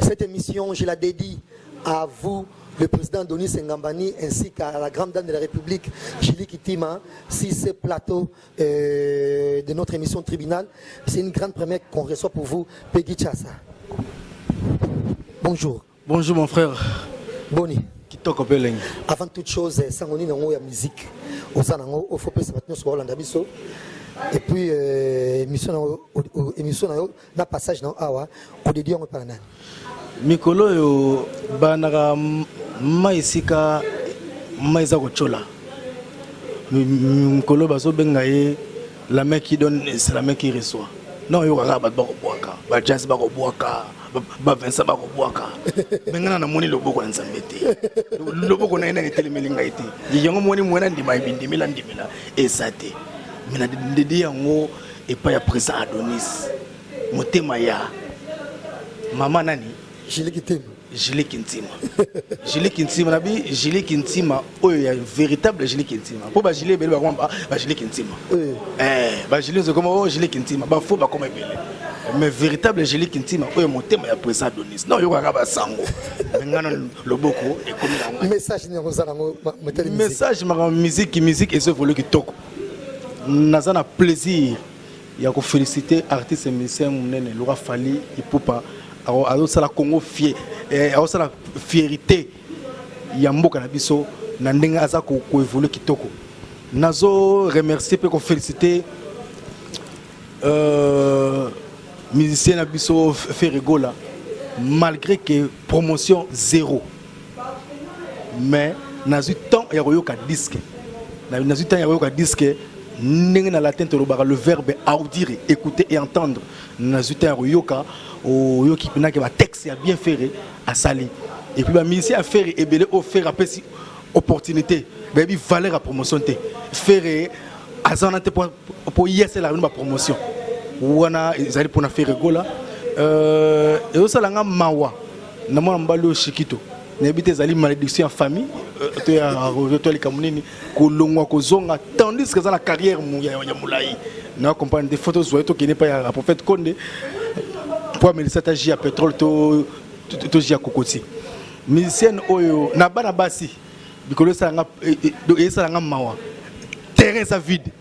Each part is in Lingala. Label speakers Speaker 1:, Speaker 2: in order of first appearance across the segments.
Speaker 1: Cette émission, je la dédie à vous, le président Denis Ngambani, ainsi qu'à la grande dame de la République, Julie Kitima, si ce plateau de notre émission Tribunal. C'est une grande première qu'on reçoit pour vous, Peggy Chassa. Bonjour.
Speaker 2: Bonjour mon frère.
Speaker 1: Boni.
Speaker 2: Avant
Speaker 1: toute chose, sangoni nango ya musique. Ozanango, il faut que ça soit Hollande biso. Et puis émission na passage na awa, au dédié on parle.
Speaker 2: Mikolo yo banaka maisika maiza kochola. Mikolo baso bengaye la main qui donne c'est la main qui reçoit. Non yo kaka ba boaka, ba jazz ba boaka, ba Vincent ba boaka. Mengana na moni loboko na nzambete. Loboko na ina etelemeli ngaite. Yongo moni mwana ndima ibindimila ndimila esate. Mina ndedi yango epa ya président Adonis. Motema ya mama nani?
Speaker 1: Julie Kintima.
Speaker 2: Julie Kintima. Julie Kintima nabi Julie Kintima oyo ya véritable Julie Kintima. Po ba Julie bele ba komba ba Julie Kintima. Ba Julie zo comme oh Julie Kintima ba fo ba comme bele. Mais véritable Julie Kintima oyo motema ya président Adonis. Non yo ka ba sango. Ngana loboko e komi na
Speaker 1: message ni ngozala ngo
Speaker 2: message ma musique et ce volo kitoko. Nazana plaisir ya ko féliciter artiste et musicien munene Laura Fali Ipupa. Alors ça la Congo fier alors ça la fierté ya mboka na biso na ndenga aza ko évoluer kitoko nazo remercier pe ko féliciter musicien na biso Ferregola malgré que promotion zéro mais nazu temps ya koyoka disque nazu temps ya koyoka disque ndenga na latin to le verbe audir écouter et entendre nazu temps ya koyoka au yoki pina que ba texte a bien fait à Sali et puis ba musicien a fait et belé offert après si opportunité baby valeur à promotion té faire azana té pour yes la une promotion wana ezali pour na faire gola et au salanga mawa na mwana mbalo shikito na bité ezali malédiction en famille to ya retour kamunini kolongwa kozonga tandis que ça la carrière ya mulai na comprendre des photos zoito qui n'est pas ya prophète Konde pour Melissa Taji à pétrole to jia kokoti musicienne oyo na bana basi bikolo sanga et sanga mawa terrain ça vide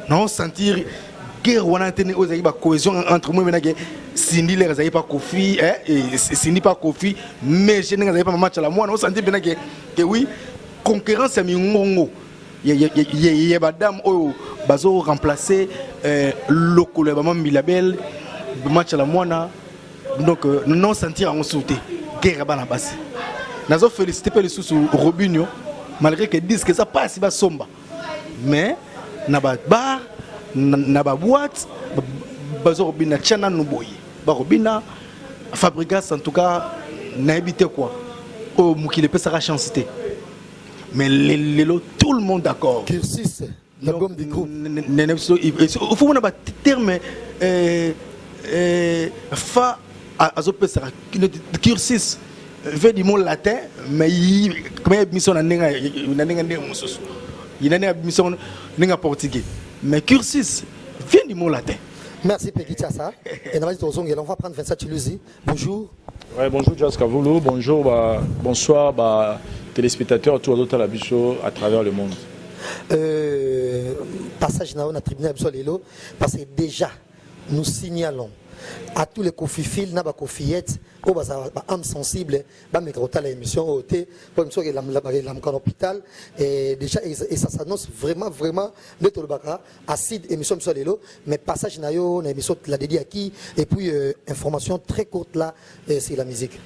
Speaker 2: non sentir guerre wana tene ozayi ba cohésion entre moi menage Cindy les zayi pas Kofi et Cindy pas Kofi mais je n'ai pas match la moi non sentir benage que oui concurrence ya mingongo ya badam oyo bazo remplacer lokolo ba mambilabel match à la moana donc non sentir en sauter guerre à Banabasi nazo féliciter pe le sous Robinho malgré que disent que ça passe ba somba mais na ba bar na ba boîte bazo Robina chana nuboyi ba Robina Fabregas en tout cas n'a habité quoi au mukile pe sa chance mais tout le monde d'accord
Speaker 1: Cursus l'album du groupe
Speaker 2: il faut on a ba terme fa azopesa cursus veut du mot latin mais comme mission na nenga mususu ina mission nenga portugais mais cursus vient du mot latin.
Speaker 1: Merci Peggy Chassa et on va prendre Vincent Chiluzi. Bonjour.
Speaker 3: Ouais, bonjour Jazz Kavulu, bonjour bonsoir téléspectateurs autour de la bicho à travers le monde.
Speaker 1: Passage na tribunal absolument parce que déjà nous signalons à tous les cofifils, na ba cofillettes, au bas âme sensible, ba mettre au tal émission au thé, pour que la hôpital et déjà et ça s'annonce vraiment mettre le baka acide émission sur les lots, mais passage na yo na émission la dédiée à qui et puis information très courte là c'est la musique.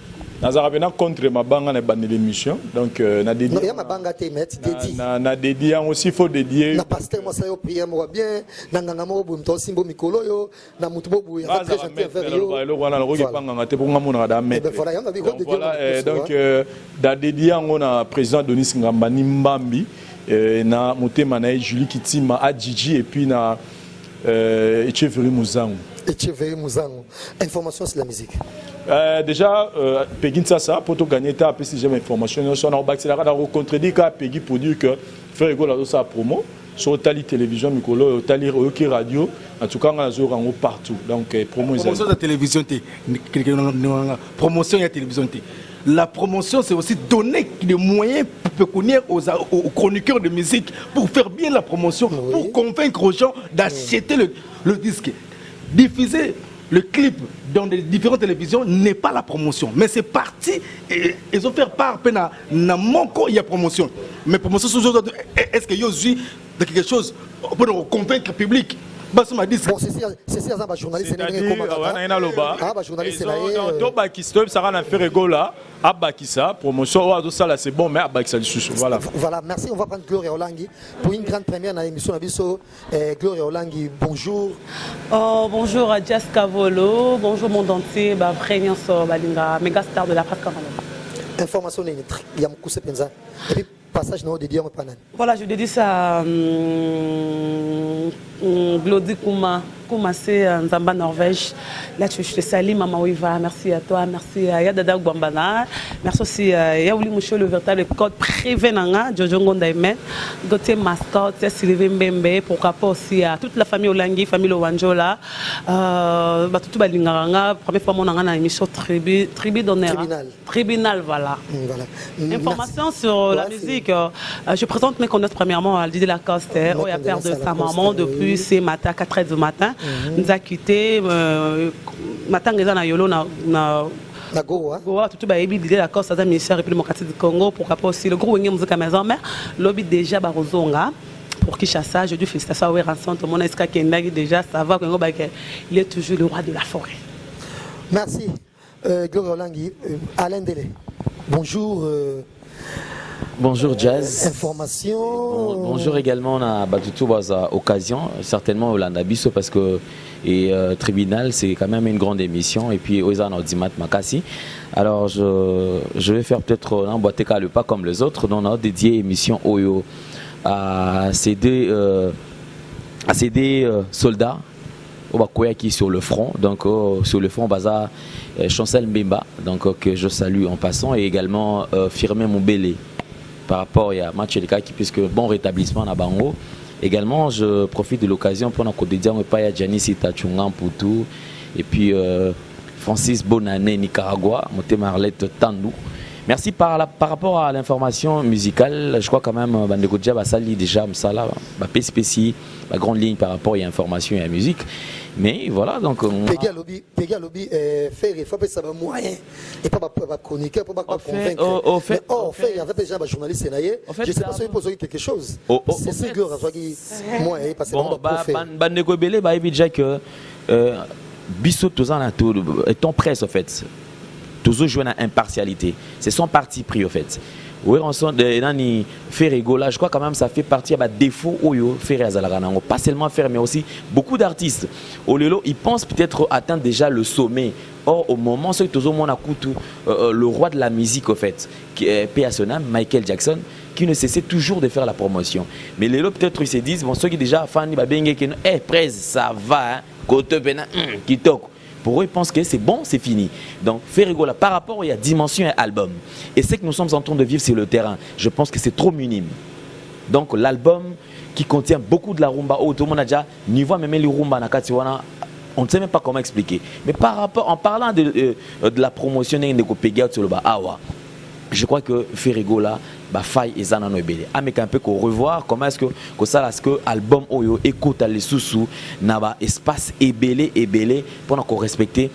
Speaker 3: Nazarabena contre ma banga na bande l'émission donc na dédié.
Speaker 1: Non, il y a ma banga té met dédié.
Speaker 3: Na dédié aussi faut dédier.
Speaker 1: Na pasteur moi ça yo prière moi bien, na nganga mo bu mto simbo mikolo yo, na mutu bo bu ya très gentil vers yo.
Speaker 3: Voilà, donc da dédié on a président Denis Ngambani Mbambi na motema na Julie Kitima a Gigi et puis na Echeveri Muzango.
Speaker 1: Echeveri Muzango. Information sur la musique.
Speaker 3: Déjà Peggy ça pour tout gagner ta si j'ai information on a accéléré à contredire Peggy pour dire que faire rigolo ça promo sur Otali télévision Mikolo Otali Oyoki radio en tout cas on a zorango partout donc promotion
Speaker 2: de télévision promotion de télévision. La promotion, c'est aussi donner des moyens pécuniaires aux chroniqueurs de musique pour faire bien la promotion, pour convaincre aux gens d'acheter le disque. Diffuser le clip dans les différentes télévisions n'est pas la promotion, mais c'est parti. Ils ont fait part à manquant il y a promotion. Mais promotion, est-ce qu'il y a aussi de quelque chose pour convaincre le public?
Speaker 1: Bon, c'est ça, journaliste.
Speaker 3: Promotion, c'est bon, mais voilà.
Speaker 1: Voilà, merci. On va prendre Gloria Olangi pour une grande première dans l'émission Abisso. Gloria Olangi, bonjour.
Speaker 4: Bonjour à Jess Cavolo, bonjour monde entier, Prénian Balinga, méga star de la presse camerounaise.
Speaker 1: Information, il y a beaucoup de choses. Et puis, passage non dédié à Panan.
Speaker 4: Voilà, je dédie ça à Glody Kouma, c'est Nzamba Norvège. Là, je te salue, Maman Ouiva. Merci à toi, merci à Yadada Gwambana. Merci aussi à Yaouli Moucho, le véritable code Prévenanga, Jojo Ngondaimen, Gauthier Mascotte, Sylvain Mbembe, pourquoi pas aussi à toute la famille Olangi, famille Owanjola, tout Balingaranga, première fois mon dans l'émission Tribu d'honneur. Tribunal, voilà. Information sur la musique. Je présente mes connaissances premièrement à Didier Lacoste, au père de sa maman depuis ce matin, 4h du matin. Nous a quitté. Matin, nous avons yolo na Goa, tout le monde Didier Lacoste, le ministère République démocratique du Congo, pourquoi pas aussi le gros Wenge Musique à maison, mais lobby déjà Barozonga. Pour Kinshasa, je dis félicitations à Weranson, tout le monde est Kendagi déjà, ça va, il est toujours le roi de la forêt.
Speaker 1: Merci. Gloria Olangi, Alain Délé. Bonjour.
Speaker 5: Bonjour Jazz.
Speaker 1: Information.
Speaker 5: Bonjour également on a Batutu à occasion certainement au Landabiso parce que Tribunal c'est quand même une grande émission et puis Oza Naudimat Makasi. Alors je vais faire peut-être un boîte le pas comme les autres donc on a dédié émission Oyo à ces deux soldats qui sur le front donc sur le front Baza Chancel Mbemba donc que je salue en passant et également Firmin Moubele par rapport à match qui puisque bon rétablissement à Bango. Également, je profite de l'occasion pour nous dire pas à Janice Tachungan Poutou et puis Francis Bonané Nicaragua, Moté Marlette Tandou. Merci par rapport à l'information musicale, je crois quand même Bandeko Djaba Sali déjà Msala, PSPC, la grande ligne par rapport à l'information et à la musique. Mais voilà donc
Speaker 1: Péga lobby faire il faut pas ça moyen et pas chroniqueur pour pas convaincre.
Speaker 5: Au fait
Speaker 1: il y avait déjà un journaliste naïe. Je sais pas si vous posez quelque chose. C'est sûr qui moi parce que
Speaker 5: bon Bandeko Belé ba déjà que Bissot tous en tout étant presse en fait. Toujours jouer dans impartialité. C'est son parti pris au fait. Oui, on sent de Ferrego là, je crois quand même ça fait partie de défaut Oyo Ferré Azalaranango. Pas seulement Ferré, mais aussi beaucoup d'artistes. Olelo, ils pensent peut-être atteindre déjà le sommet. Or, au moment où tout le monde a coûté le roi de la musique au fait, qui est P.A. Michael Jackson, qui ne cessait toujours de faire la promotion. Mais les lots peut-être ils se disent bon ceux qui déjà fans ils babengé que presse ça va, côté pena qui toque. Pour eux, ils pensent que c'est bon, c'est fini. Donc, Ferrigola, par rapport à la dimension et album, et ce que nous sommes en train de vivre sur le terrain, je pense que c'est trop minime. Donc, l'album qui contient beaucoup de la rumba, tout le monde a déjà, niveau même les rumba, on ne sait même pas comment expliquer. Mais par rapport, en parlant de la promotion de Kopega sur le Awa, je crois que Ferrigola, faille et zanano ebele avec un peu qu'on revoir comment est-ce que ça là ce que album oyo écoute les sous na ba espace ebele pour qu'on respecter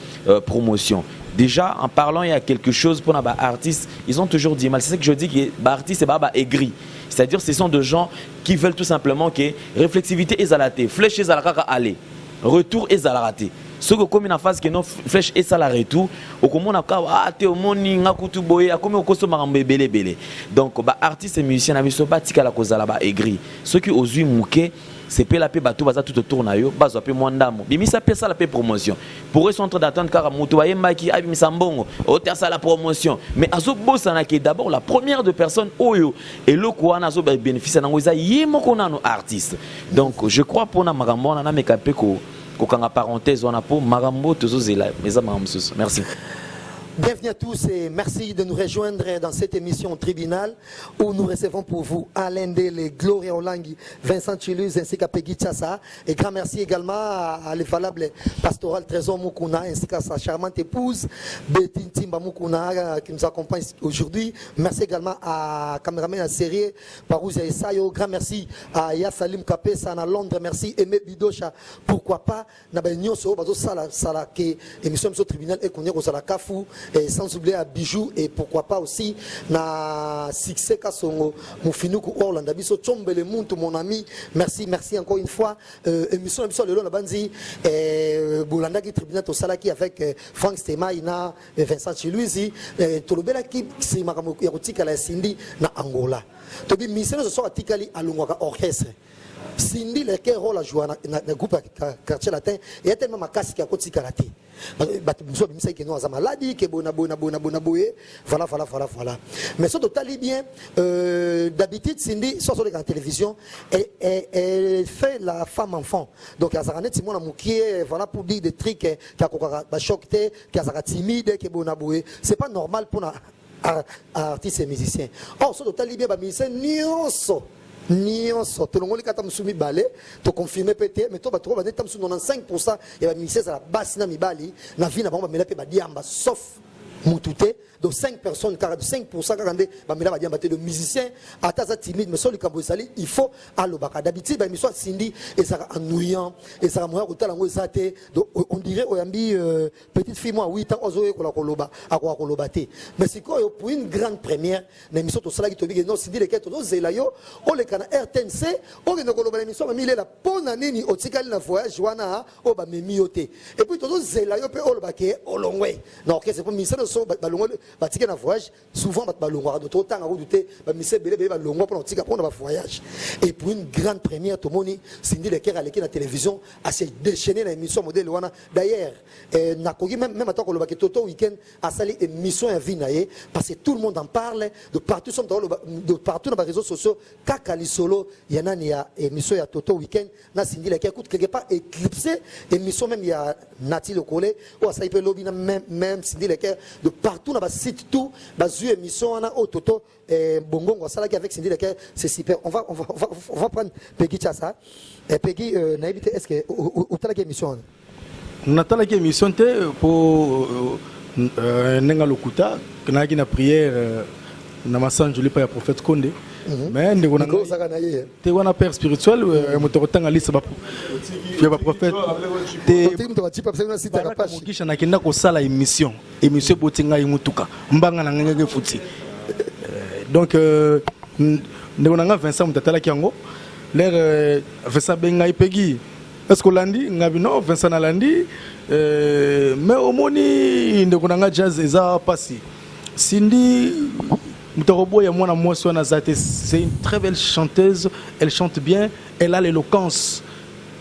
Speaker 5: promotion. Déjà en parlant il y a quelque chose pour les artistes, ils ont toujours dit mal, c'est ce que je dis que les artistes c'est pas aigri. C'est-à-dire ce sont des gens qui veulent tout simplement que réflexivité est zalaté, flèche est zalaka aller, retour est zalaté. Ce que comme une phase que non flèche et ça la retour au comment on a te au moni ngakutu boye a comme au koso marambe belé donc artistes et musiciens n'avaient pas tika la cause là aigri ceux qui osent mouké c'est pe la pe bateau baza tout autour na yo bazo pe mwandamo bimi ça pe ça la pe promotion pour eux sont en train d'attendre car moto bayemba ki abi misambongo au ça la promotion mais azo bossa na ki d'abord la première de personnes oyo et le quoi na zo bénéficier na ngoza yemo kona no artiste donc je crois pour na magambo na mekapé ko kokanga parenthèse on a pour marambo tozozela mais ça merci.
Speaker 1: Bienvenue à tous et merci de nous rejoindre dans cette émission tribunal où nous recevons pour vous Alain Dele, Gloria Olangi, Vincent Chiluz ainsi qu'à Peggy Tchassa. Et grand merci également à l'effalable pastoral Trésor Moukouna ainsi qu'à sa charmante épouse Betty Timba Moukouna qui nous accompagne aujourd'hui. Merci également à caméraman à série Parousia Esayo. Grand merci à Yassalim Kapesa à Londres. Merci Aimé Bidocha. Pourquoi pas Nabenyo So Bazo Sala qui émission de tribunal et qu'on est au Kafou. Et sans oublier à Bijou et pourquoi pas aussi na succès Kasongo Moufinuku Orlando Biso Chombele Muntu mon ami merci encore une fois émission le long la bandi Bolanda qui tribunal au Salaki avec Frank Stemaina Vincent Chiluizi Tolobela qui c'est makambo ya kotika la Cindy na Angola to bi mission ce soir tikali alungwa orchestre Cindy le quel rôle a joué na groupe quartier latin et il y a tellement makasi qui a kotika la té voilà. Mais ça totalement bien. D'habitude, Cindy, soit sur la télévision, elle fait la femme enfant. Donc, elle a Simon Amoukier, voilà pour dire des trucs qui a choqué, qui a timide, qui est c'est pas normal pour un artiste et musicien. Or, ça totalement bien, musicien, nyonso tout le monde qui a soumis balé to confirmer peut-être mais toi ba trop ba netam sous 95% et ba ministère la basse na mibali na vie na ba mela pe ba diamba sauf Moutouté, donc 5 personnes, 5% 42, le musicien, à timide, mais sur le Cambosali, il faut aller au bac. D'habitude, il soit Cindy, et ça ennuyant, et ça va au talent, donc on dirait, petite fille, moi, 8 ans, mais c'est quoi, pour une grande première, l'émission, tout ça, qui te dit, non, Cindy, les quêtes, Zelayo, on les canards RTNC, on les a l'émission, mais il est la bonne année, au Tikal, la voyage, Joana, au Bamimioté. Et puis, tout Zelayo, peut au baquet, au long way. Non, c'est pas ministère de batike na voyage souvent balongwa d'autres temps à douter mise belé balongwa pour tika pour voyage et pour une grande première tout moni Cindy Leker à la télévision a se déchaîner la émission modèle wana d'ailleurs nakogi même attends que le baquet toto week-end a sali émission à vinaye parce que tout le monde en parle de partout de partout dans les réseaux sociaux kakali solo yanani ya émission ya toto week-end na Cindy Leker écoute quelque part éclipsé émission même il y a Nati le collé ou ça il peut lobby même Cindy Leker de partout dans le site tout basu émission on a au toto bongo on s'ala avec Cindy Leker c'est super on va prendre Peggy Tchassa et Peggy naïbité est-ce que au tala émission
Speaker 2: on a tala émission pour nenga lokuta na qui na prière na masanjo li pa ya prophète Condé mais ndeko na te wana père spirituel motokotanga lisa ba prophète te mokisha na kenda ko sala émission botinga yimutuka mbanga na ngenge futi donc ndeko na Vincent mutatala kiango l'air Vincent benga ipegi est-ce que landi ngabi no Vincent na landi mais omoni ndeko na jazz eza pasi Cindy c'est une très belle chanteuse, elle chante bien, elle a l'éloquence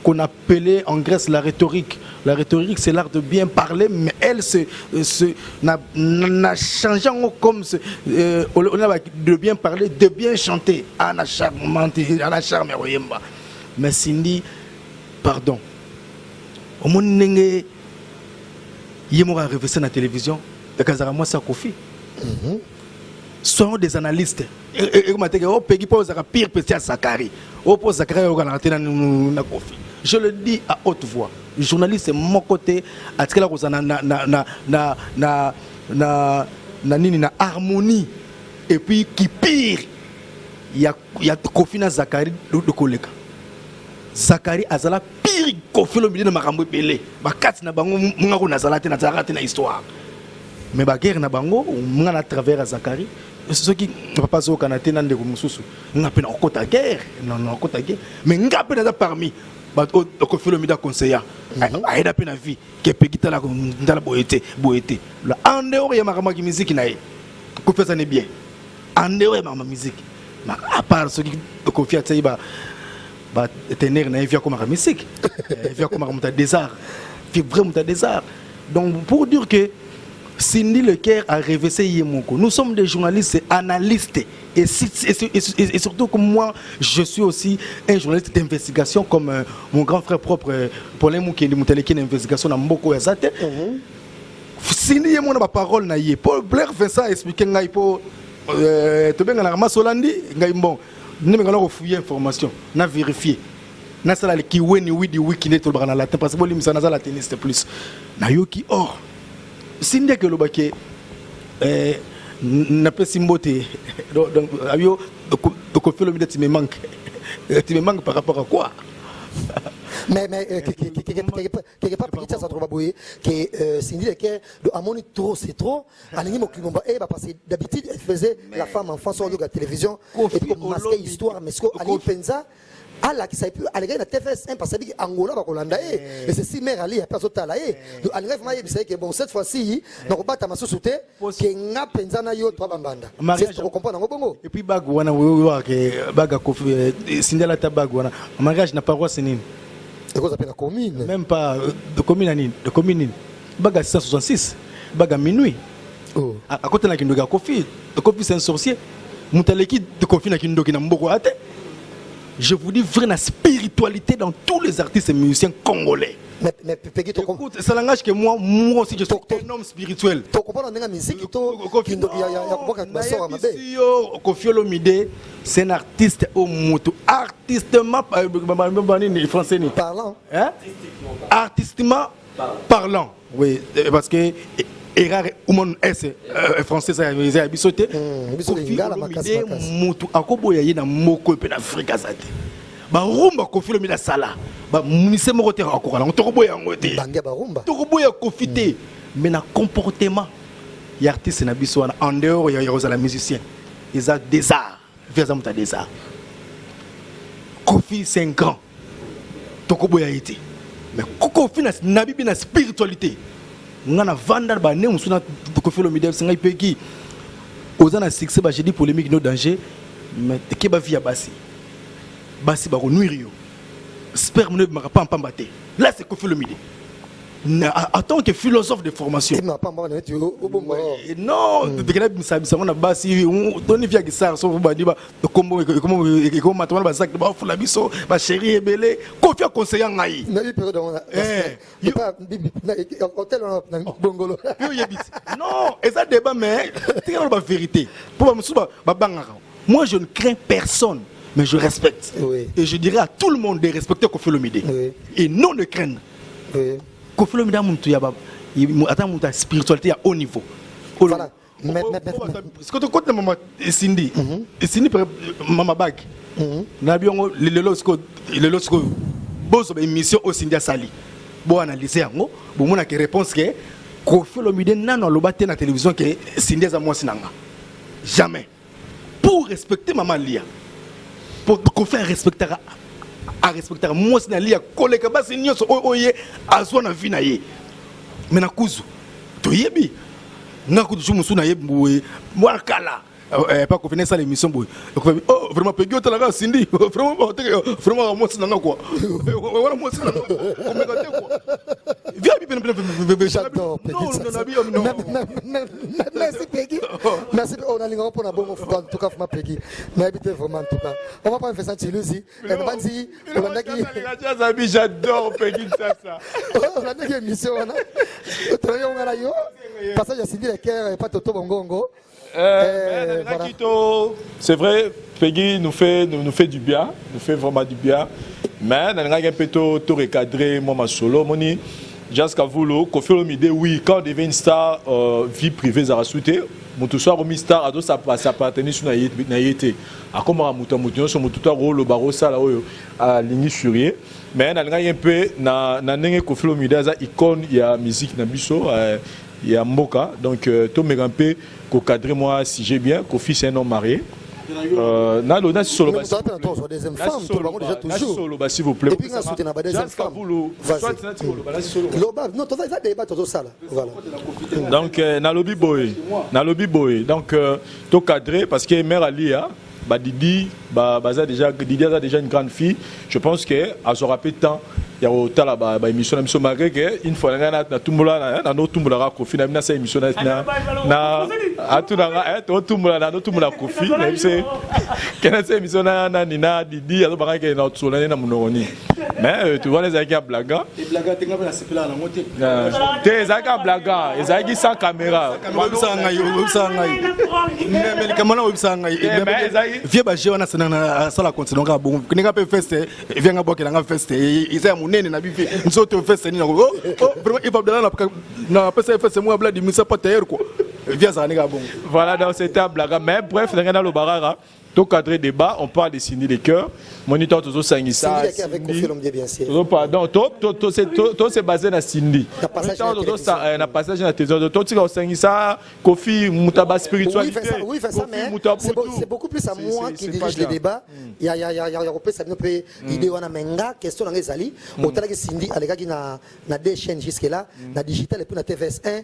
Speaker 2: qu'on appelait en Grèce la rhétorique. La rhétorique, c'est l'art de bien parler, mais elle n'a changé comme de bien parler, de bien chanter. Anna charmante, Anna charme Royemba. Mais Cindy, pardon. Au monde n'engé, il m'a révélé à la télévision. Et quand moi ça Kofi. Soyons des analystes. Je le dis à haute voix. Le journaliste est mon côté. Na harmonie. Et puis qui pire, il y a Kofina Zakari de Koleka. Zakari azala pire Kofi le milieu de Marambo Pelé. Bakati na bango mungaku nazalate na zarate na histoire. Mais la guerre na bango à travers Zakari ceux qui ne peuvent pas au Canada nan de mususu n'a pas en côté guerre non côté guerre mais n'a pas parmi ko fait le mida conseiller aida pe na vie que pekita la ndala boete la en dehors ya makama musique na ko fait ça n'est bien en dehors ya makama musique mais à part ceux qui confient à ba tenir na vie comme musique vie comme des arts vie vraiment des arts donc pour dire que Cindy Leker a révélé Yemoko. Nous sommes des journalistes et analystes. Et surtout comme moi, je suis aussi un journaliste d'investigation comme mon grand frère propre, Paulin Moukeli Mouteleki, d'investigation dans Mboko Yazate. Sindi mon ba parole na ye pour Blair Vincent expliquer ngai pour to benga na masolandi ngai bon ne me ngala ko fouiller information na vérifier na sala le ki weni widi wiki ne to bana latin parce que bo limisa na sala tennis plus na yoki or Sindi que le baké n'a pas simboté donc avio donc fait le milieu tu me manque par rapport à quoi?
Speaker 1: Mais quelque part petit ça trouve boyer que Cindy Lecker de amoni trop c'est trop alingi mo kimomba parce que d'habitude elle faisait la femme enfant sur la télévision et puis masquer histoire mais ce que Ali Penza ala qui ça peut aller na TFS1 parce que Angola ba kolanda et c'est si mère Ali a pas sotala donc André Maye c'est que bon cette fois-ci na ko bata masusuté que nga Penza na yo to bambanda c'est pour comprendre ngo bongo
Speaker 2: et puis bagwana wa que baga ko Cindy la tabagwana mariage na paroisse nini.
Speaker 1: C'est quoi ça s'appelle la commune?
Speaker 2: Même pas de commune à Nîmes, de commune. Baga 666, baga minuit.
Speaker 1: Oh.
Speaker 2: À côté de la Kofi, le Kofi c'est un sorcier. Moutaleki de Kofi na Kindoki na Mboko ate. Je vous dis vrai la spiritualité dans tous les artistes et musiciens congolais.
Speaker 1: Mais Peggy,
Speaker 2: écoute, c'est langage que moi aussi je suis un homme spirituel.
Speaker 1: Tu comprends la musique
Speaker 2: Kofi Olomide, c'est un artiste au moto, artistement français
Speaker 1: parlant.
Speaker 2: Hein? Artistiquement parlant. Oui, parce que erreur humain est français ça a bisoté. Kofi Olomide moto akoboya yena moko pe na Afrika zate. Ba rumba Kofi Olomide sala. Ba munise moko te akoka na tokoboya ngote.
Speaker 1: Banga ba rumba.
Speaker 2: Tokoboya Kofi te. Mais na comportement y artiste na biso en dehors ya la musicien. Ils ont des arts. Via muta des arts. Kofi c'est un grand. Tokoboya été. Mais Kofi na bibi na spiritualité. Ngana vanda ba ne musuna Kofi Olomide singa ipeki. Ozana succès ba j'ai dit polémique no danger. Mais ke ba via basi. Basi ba nuire yo. Sperme ne m'a pas pambaté. Là c'est Kofi Olomide. En tant que philosophe de formation.
Speaker 1: Non,
Speaker 2: de grève ça on a basi Tony via Gissar so ba di ba comment matwana ba sac ba fula biso ba chéri ebele Kofi conseiller ngai.
Speaker 1: Na bi période on hôtel Bongolo.
Speaker 2: Non, et ça débat mais c'est la vérité. Pour ba bangaka. Moi je ne crains personne. Mais je respecte.
Speaker 1: Oui.
Speaker 2: Et je dirais à tout le monde de respecter Kofi Olomide.
Speaker 1: Oui.
Speaker 2: Et non de craindre.
Speaker 1: Oui.
Speaker 2: Kofi Olomide a une spiritualité à haut niveau.
Speaker 1: Voilà.
Speaker 2: Ce que tu comptes maman Cindy. Cindy maman bag. Nabiongo le losko bozo émission au Cindy Sali. Bon analyser ngo, bon mona que réponse que Kofi Olomide nano lobate na télévision que Cindy za moi sinanga. Jamais. Pour respecter maman Lia. Pour qu'on fait respecter moi c'est nalia koleka basi nyoso oye azwa na vie na ye mais na kuzu to yebi na kuzu musu na yebi moi kala pas qu'on finisse l'émission boy oh vraiment Peggy otala Cindy vraiment moi c'est nanga quoi voilà moi c'est nanga on me gâte quoi viens bien
Speaker 1: j'adore Peggy merci Peggy merci on a l'ingénieur pour la bonne en tout cas ma Peggy mais habitez vraiment en tout cas on va pas faire ça Chilusi et on va dire
Speaker 3: j'adore Peggy ça
Speaker 1: on a une émission on a yo passage à Cindy Lecker pas Toto Bongongo.
Speaker 3: Voilà. C'est vrai, Peggy nous fait du bien, nous fait vraiment du bien. Mais on a un peu tout recadré, moi ma solo, moni. Jusqu'à vous, Kofi Olomide, oui, quand on devient une star, vie privée, ça a sauté. Mon tout soir, on star, ado ça appartenait sur naïté. À comment on mouton sur mon tout rôle le barreau ça là à ligne furieux. Mais on a un peu na Kofi Olomide, ça icône, il y a musique na biso. Il y a Mboka, donc tout me rampé, qu'au cadre moi si j'ai bien, Kofi c'est un homme marié. Nalo, si solo bas.
Speaker 1: Deuxième femme, déjà toujours.
Speaker 3: Solo bas s'il vous plaît.
Speaker 1: Et puis on a soutenu la deuxième femme. Non, tu vas débattre tout ça là. Voilà.
Speaker 3: Donc Nalobi boy. Donc tout cadré parce que mère Alia, Didi a déjà une grande fille. Je pense que à ce rapide temps ya otala ba émission na biso malgré que une fois na tumbola na no tumbola Kofi na sa émission na atuna to tumbola na no tumbola Kofi na biso kena sa émission na Nina Didi azo banga ke na tsolana na munoni mais tu vois les gars blaga
Speaker 2: et blaga tenga na sepela na ngote
Speaker 3: te zaka blaga ezaki sans caméra
Speaker 2: websa ngai mais le kamana websa ngai vie ba jewana sana sala continue ka bon ninga pe feste vient nga bokela nga feste isa munene na bife nsoto feste ni vraiment il va bien na pesa feste moi bladi misa pas terre quoi via ça ninga bon
Speaker 3: voilà donc c'était un blaga mais bref dans le barara tout cadre débat on parle de Cindy les cœurs moniteur toujours sangisa
Speaker 1: avec Kofi Olomide bien sûr
Speaker 3: pardon tout c'est basé na Cindy na passage na télévision tout tu sangisa Kofi mutaba spiritualité
Speaker 1: oui fait ça mais c'est beaucoup plus à moi qui dirige le débat il y a repé ça nous peut idée wana menga question na ezali otala que Cindy alekaki na deux chaînes jusque là na digital et puis na TVS1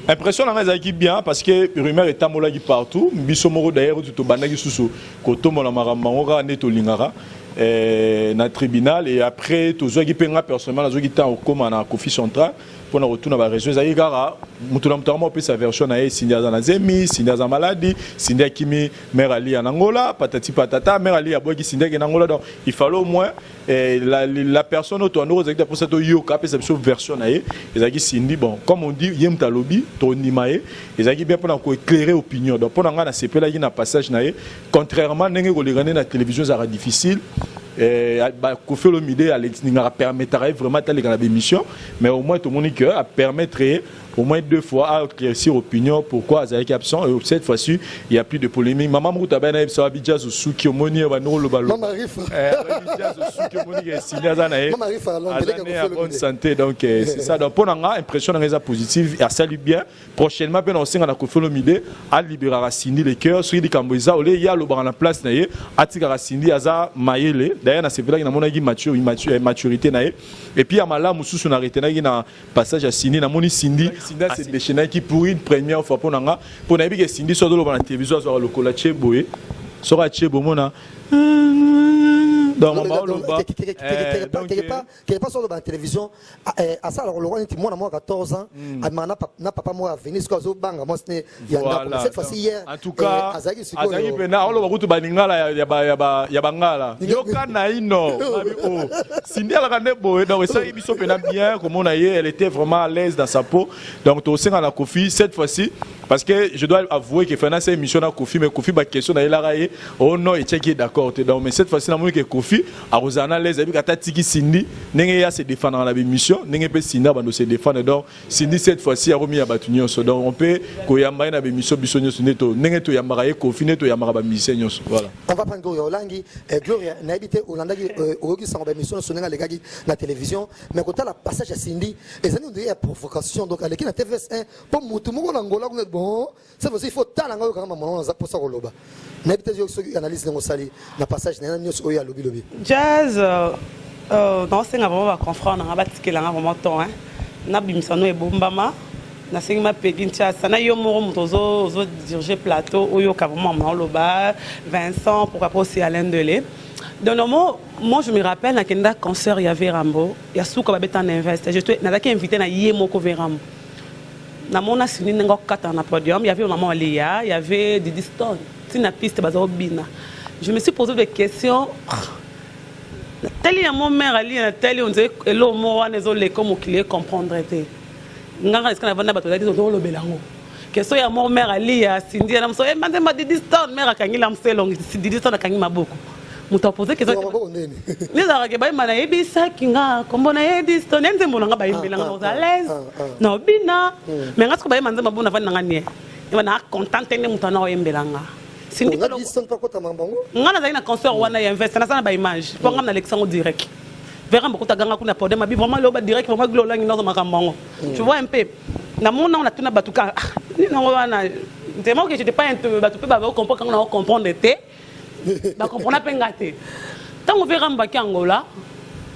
Speaker 1: impressionnant
Speaker 3: ezaki bien parce que rumeur est amolaki partout biso moko d'ailleurs to bandaki susu koto mona maramanga neto lingara na tribunal et après to zoki penga personnellement zoki ta okoma na Kofi central pour na retourner ba région ezaki gara mutuna mutama pe sa version na Cindy za na zemi Cindy za maladie Cindy kimi mère Ali en Angola patati patata mère Ali aboki Cindy en Angola donc il fallait au moins la personne autour nous exact pour cette yoka pe sa version na ezaki Cindy bon comme on dit yemta lobby to nimae ezaki bien pour na ko éclairer opinion donc pour na na sepela qui na passage na contrairement ndenge ko legane na télévision ça difficile Kofi Olomide permettra vraiment de l'émission mais au moins tout le monde permettrait au moins 2 fois à éclaircir l'opinion pourquoi Azaki absent et cette fois-ci il n'y a plus de polémique maman Mouta Ben Aïb Sawabi Jazz ou Souki Omoni va nous le ballon maman Riff Jazz ou Souki Omoni est signé Azanae à bonne santé donc c'est ça donc pour nga impression dans les positive et ça lui bien prochainement ben on sait qu'on a Kofi Olomide à libérer Cindy les cœurs sur les Kamboza au il y a le bar en la place naie atika Cindy Aza Maïle d'ailleurs na c'est vrai qu'il a mon maturité naie et puis à Mala Moussou son arrêté na passage à Cindy na moni Cindy Cindy c'est déchaîné qui pour une première fois pour nanga pour nabi que Cindy soit dans la télévision sur le colache boé sur a chebo mona dans
Speaker 1: quelque part sur la télévision à ça alors le roi moi moi 14 ans na papa moi venir ce que banga moi c'est cette fois-ci hier
Speaker 3: en tout cas azaki pena olo bakutu baningala ya bangala yoka na ino Cindy ala kane boé donc ça biso pena bien comme on a elle était vraiment à l'aise dans sa peau donc to senga na Kofi cette fois-ci parce que je dois avouer que Fana c'est émission na Kofi mais Kofi ba question na ila raé oh non et checker d'accord donc mais cette fois-ci na moi que Kofi a Rosana les amis kata tiki Cindy nenge ya se défendre dans la émission nenge pe Cindy ba no se défendre donc Cindy cette fois-ci a remis à batunyo donc on peut koyamba na émission bisonyo neto nenge to yambara ye Kofi neto yambara ba missenyo voilà
Speaker 1: on va prendre Gloria Olangi Gloria na habité Olanda qui oyoki sa ba émission sonenga les gars na télévision mais quand la passage à Cindy et ça nous dit provocation donc avec na TVS1 pour mutu moko na Angola bon ça veut dire il faut talanga quand même mon za pour ça koloba na habité yo analyse ngo sali na passage na nyos oya lobi
Speaker 4: jazz dans ce nga vraiment confront na batikela nga vraiment temps hein na bimisano e bombama na sengi ma pedincha sana yo moro mutozo zo diriger plateau oyo ka vraiment na loba Vincent pourquoi pas aussi Alain Delay donc moi je me rappelle na kenda concert il y avait Rambo ya souka babeta na invest j'étais na daki invité na yemoko Verambo na mona sini ngo kata na podium il y avait maman Léa il y avait des distances na piste bazo bina je me suis posé des questions tel ya mon mère ali na tel on dirait lo mo wana zo le comme qu'il comprendre té nganga est-ce qu'on a vanda bato dadi zo lo belango question ya mon mère ali ya Cindy na mso mande ma des distances mère akangi la mselong si des distances akangi maboko muta poser question ni za ke ba mana ebisa kinga kombo na ye distances nenze mbona nga ba imbela nga za l'aise no bina mais ngasko ba manze mabuna vana ngani e na contente ne mutana o imbela nga Cindy ngana za ina concert wana ya invest na sana ba image pour ngam na Alexandre direct verra beaucoup ta ganga kuna podium bi vraiment lo ba direct vraiment glo langi no makambango tu vois un peu na mona on a tuna batuka ni no wana tellement que j'étais pas batu pe ba comprendre quand on comprendre té ba comprendre pe ngate tant on verra mbaki Angola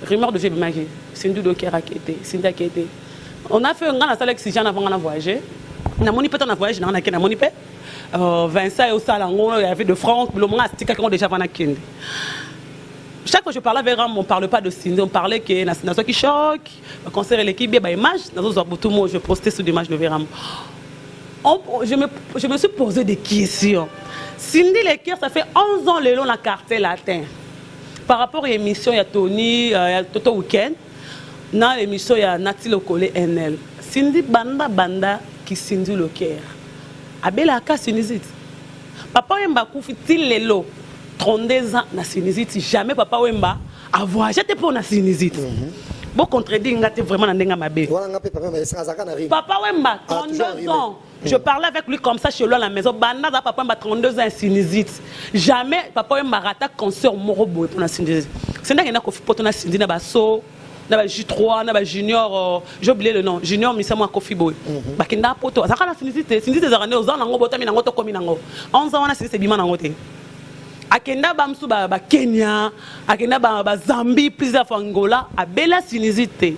Speaker 4: rumeur de Jeb Magie Cindy do kera kete Cindy kete on a fait un grand salle oxygène avant on a voyagé na moni peut on a voyagé na na moni pe Vincent et au Salango, il y avait de France, le moment a déjà vana kende. chaque fois que je parlais avec Ram, on ne parlait pas de Cindy, on parlait que Nassau qui choque, le concert et l'équipe, il y a une image, je postais sur l'image de Véram. Je me suis posé des questions. Cindy Leker, ça fait 11 ans le long la cartel latin. Par rapport à l'émission, il y a Tony, il y a Toto Weekend. Dans l'émission, il y a Nati Lokole NL. Cindy Banda qui Cindy Leker. Abela Aka Sinizit. Papa Wemba Koufiti Lelo, 32 ans na Sinizit. Jamais Papa Wemba a voyagé pour na Sinizit. Bon contredit, il vraiment dans Ndenga Mabé. Papa Wemba, 32 ans. Je parlais avec lui comme ça chez lui à la maison. Banda Papa Wemba, 32 ans à Sinizit. Jamais Papa Wemba rata concert Morobo pour na Sinizit. C'est là qu'il y a Kofi Poto na Sinizit na Basso. J3, na junior, j'ai oublié le nom, junior mais c'est moi Kofi Boy. Bakinda poto, ça kana Sinizit, Sinizit des années aux ans nango botami nango to komi nango. 11 ans na Sinizit bima nango te. Akenda bamsu ba Kenya, akenda ba Zambie, plusieurs fois Angola, abela Sinizit.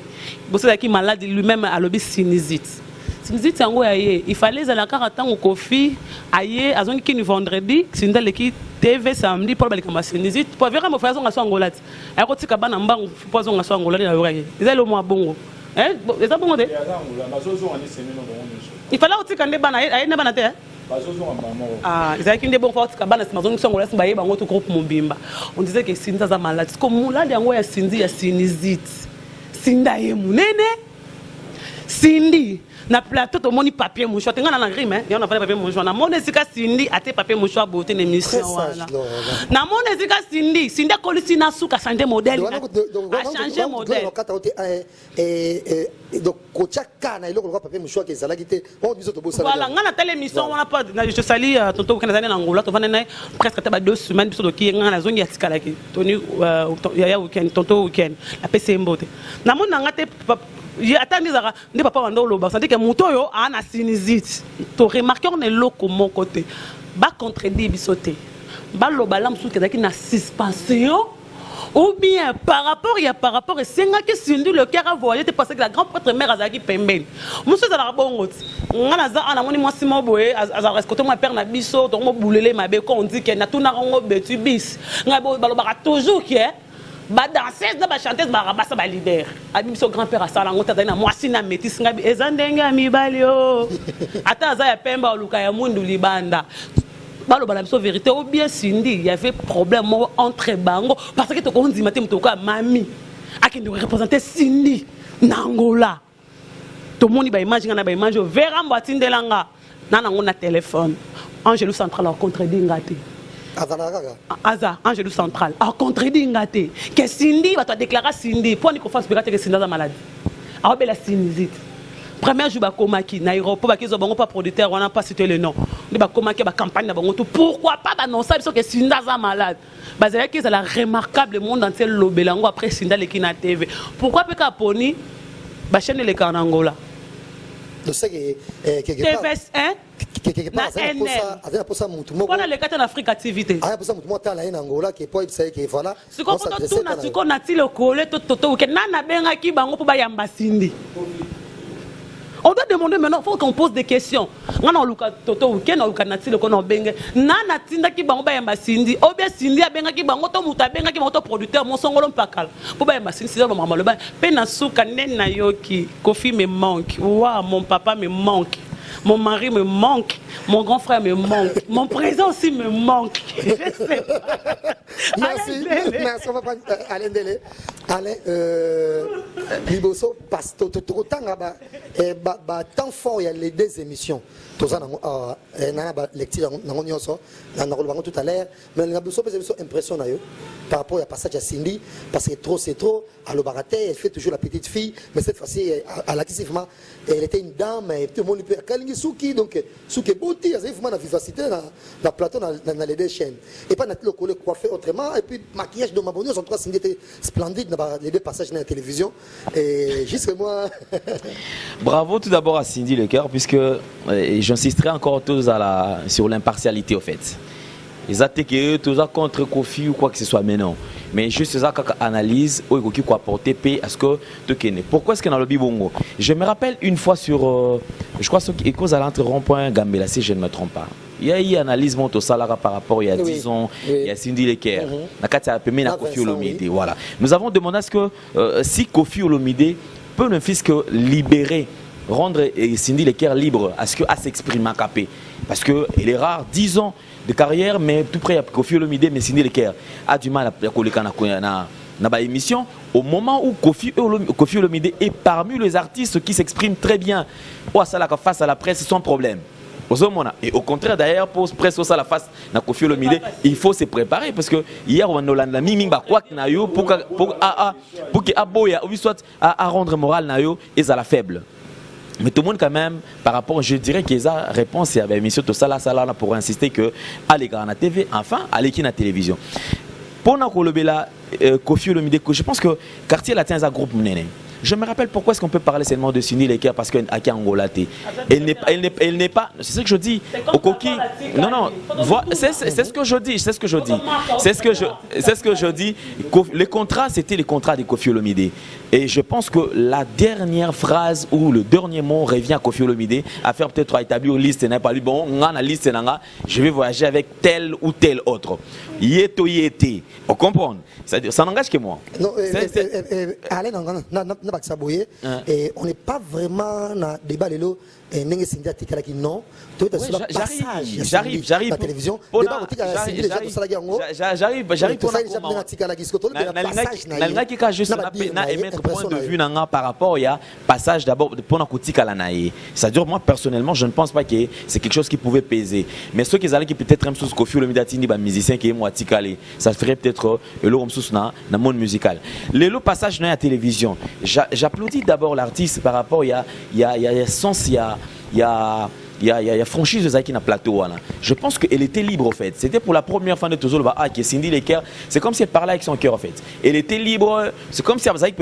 Speaker 4: Bosse qui malade lui-même a lobby Sinizit. Sinizit yango yaye, il fallait la carte au Kofi, aye azongi ki ni vendredi, Sinda leki TV samedi pour balika Sinizit, pour verra mo façon ngaso Angola. Ay ko tika bana mbangu poison ngaso Angola na yoraye. Ils le mois bongo. Hein? Eza bongo de? Il fallait otika nde bana ay ne bana te. Ah, ils avaient qu'une des bonnes fois que Kabana Amazon sont là, c'est un autre groupe Mobimba. On disait que Sinda est malade. Comme là, il y a Cindy, il y a Sinizit. Sinda est mounene. Cindy. Na plateau to moni papier mouchoir tenga na grime hein, on a pas papier mouchoir na mona zika Cindy ate papier mouchoir beauté émission wala na mona zika Cindy kolisi na suka changer modèle a changer modèle
Speaker 1: donc kochaka na iloko papier mouchoir ke zala kité on biso to bossa
Speaker 4: voilà ngana telle émission on a pas je salue tonto Canada na Angola to vanena presque ta 2 semaines biso to ki ngana zongi ya tikala ki Tony ya weekend tonto weekend la PC mbote na mona ngate attends ne papa wando lo ba sentir que motoyo ana Sinizit to remarquer on est loko mon côté ba contredire bisoté ba lo ba lam sou que na suspension ou bien par rapport et c'est que Cindy Leker a voyagé parce que la grande prêtre mère azaki pembeni monsieur za la bongo ngana za ana moni mwasi moboye aza rescoter moi père na biso to mo boulele mabe ko on dit que na tuna ngo betu bis ngabo ba lo ba toujours que ba danseuse na ba chanteuse ba rabasa ba leader abi so grand père asala ngota na mwasi na métis ngabi ezandenga mibali yo ata aza ya pemba oluka ya mundu libanda balo bala biso vérité ou bien Cindy il y avait problème entre bango parce que to ko ndima te mutoko mami akende représenter Cindy na Angola to moni ba image ngana ba image vera mbatindelanga nana ngona téléphone Angelo Central a contredit ngate Aza, Angelo Central, a contredit ngate que Cindy va te déclarer Cindy pour qu'on fasse que Cindy est malade. Alors la Sinizit. Premier jour ba komaki na aéroport ba kizo bango pas producteur on n'a pas cité le nom. De ba komaki ba campagne na bango tout pourquoi pas annoncer que Cindy est malade. Ba c'est que c'est la remarquable monde entier lobelango après Cindy le kina TV. Pourquoi pas poni ba chaîne le Angola.
Speaker 1: De ce que
Speaker 4: TVS1 voilà les quatre en Afrique activité.
Speaker 1: Ah pour ça moi ta la en Angola qui pas ça qui voilà.
Speaker 4: Ce qu'on peut tout na ce qu'on a ti le collé toto que nana benga ki bango pour ba yamba Cindy. On doit demander maintenant, il faut qu'on pose des questions. On a luka toto weekend on luka nati le kono benga nana tinda ki bango ba yamba Cindy. O bien Cindy a benga ki bango to muta benga ki moto producteur mon songolo mpakala. Pour ba yamba Cindy c'est le maman le ba pe na suka nena yoki Kofi me manque. Waouh mon papa me manque. Mon mari me manque, mon grand frère me manque, mon présent aussi me manque. Je sais pas.
Speaker 1: Merci, on va prendre Alain Délé. Alain, Liboso, parce que tout le temps, tant fort, il y a les deux émissions. Tout ça, on a lecture tout à l'heure, mais on a besoin d'impression par rapport au passage à Cindy, parce que trop c'est trop. À l'Obarate, elle fait toujours la petite fille, mais cette fois-ci, elle était une dame, et tout le monde peut Kalingi Souki, donc Souki Bouti, elle a la vivacité dans le plateau, dans les deux chaînes. Et pas le collègue coiffé autrement, et puis maquillage de ma bonne, en trois Cindy était splendide dans les deux passages dans la télévision. Et juste moi.
Speaker 5: Bravo tout d'abord à Cindy Leker, puisque j'insisterai encore tous sur l'impartialité au fait. Ils attaquent tous contre Kofi ou quoi que ce soit, mais non. Mais juste ça, quand on analyse, il faut apporter paix à ce que tu connais. Pourquoi est-ce qu'on a le bibongo? Je me rappelle une fois sur, je crois, qu'il cause à l'entre rond-point Gambela, si je ne me trompe pas. il y a une analyse monte au salaire par rapport il y a 10 ans, il y a Cindy Leker. Voilà. Nous avons demandé à ce que si Kofi Olomide peut ne fût que libérer, rendre Cindy Leker libre, à ce qu'elle s'exprime à Capé. Parce qu'il est rare, 10 ans de carrière, mais tout près à Kofi Olomide, mais Cindy Leker a du mal à coller dans l'émission. Au moment où Kofi Olomide est parmi les artistes qui s'expriment très bien, face à la presse sans problème. Et au contraire, d'ailleurs, pour presse à la face de Kofi Olomide, il faut se préparer parce que hier, on a mis pour rendre moral nayo et à la faible. Mais tout le monde quand même, par rapport, je dirais qu'il y a réponse à l'émission tout ça là pour insister que allez à la TV, enfin, allez qui na télévision. Pour Kofi Olomide, je pense que quartier latin est un groupe mené. Je me rappelle pourquoi est-ce qu'on peut parler seulement de Cindy Leker parce qu'elle est angolaté. Elle n'est pas. C'est ce que je dis. Au coquille. Non. C'est ce que je dis. C'est ce que je dis. Les contrats, c'était les contrats de Kofi Olomide. Et je pense que la dernière phrase ou le dernier mot revient à Kofi Olomide à faire peut-être établir une liste. Bon, on a la liste. Je vais voyager avec tel ou tel autre. Yeto yete. On comprend. Ça n'engage que moi.
Speaker 1: Non, et on n'est pas vraiment dans le débat de l'eau.
Speaker 5: J'arrive. Par rapport à passage d'abord pour c'est-à-dire moi personnellement je ne pense pas que c'est quelque chose qui pouvait peser, mais ceux qui allaient qui peut-être même sous Kofi Olomide musicien qui est moi ça ferait peut-être le sous dans le monde musical. Le passage dans la télévision, j'applaudis d'abord l'artiste par rapport il y a sens, il y a franchise de Zaki na plateau. Je pense qu'elle était libre en fait. C'était pour la première fois de Tozo qui est Cindy Leker. C'est comme si elle parlait avec son cœur en fait. Elle était libre. C'est comme si Zaki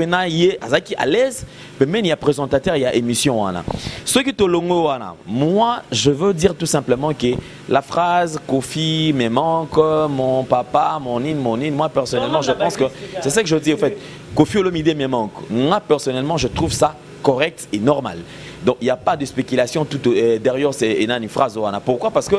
Speaker 5: à l'aise. Mais même il y a présentateur, il y a émission. Ceux qui te longo, moi je veux dire tout simplement que la phrase Kofi me manque, mon papa, mon in, moi personnellement je pense que c'est ça que je dis en fait. Kofi Olomide me manque. Moi personnellement je trouve ça correct et normal. Donc il n'y a pas de spéculation tout derrière ces une phrase. Pourquoi? Parce que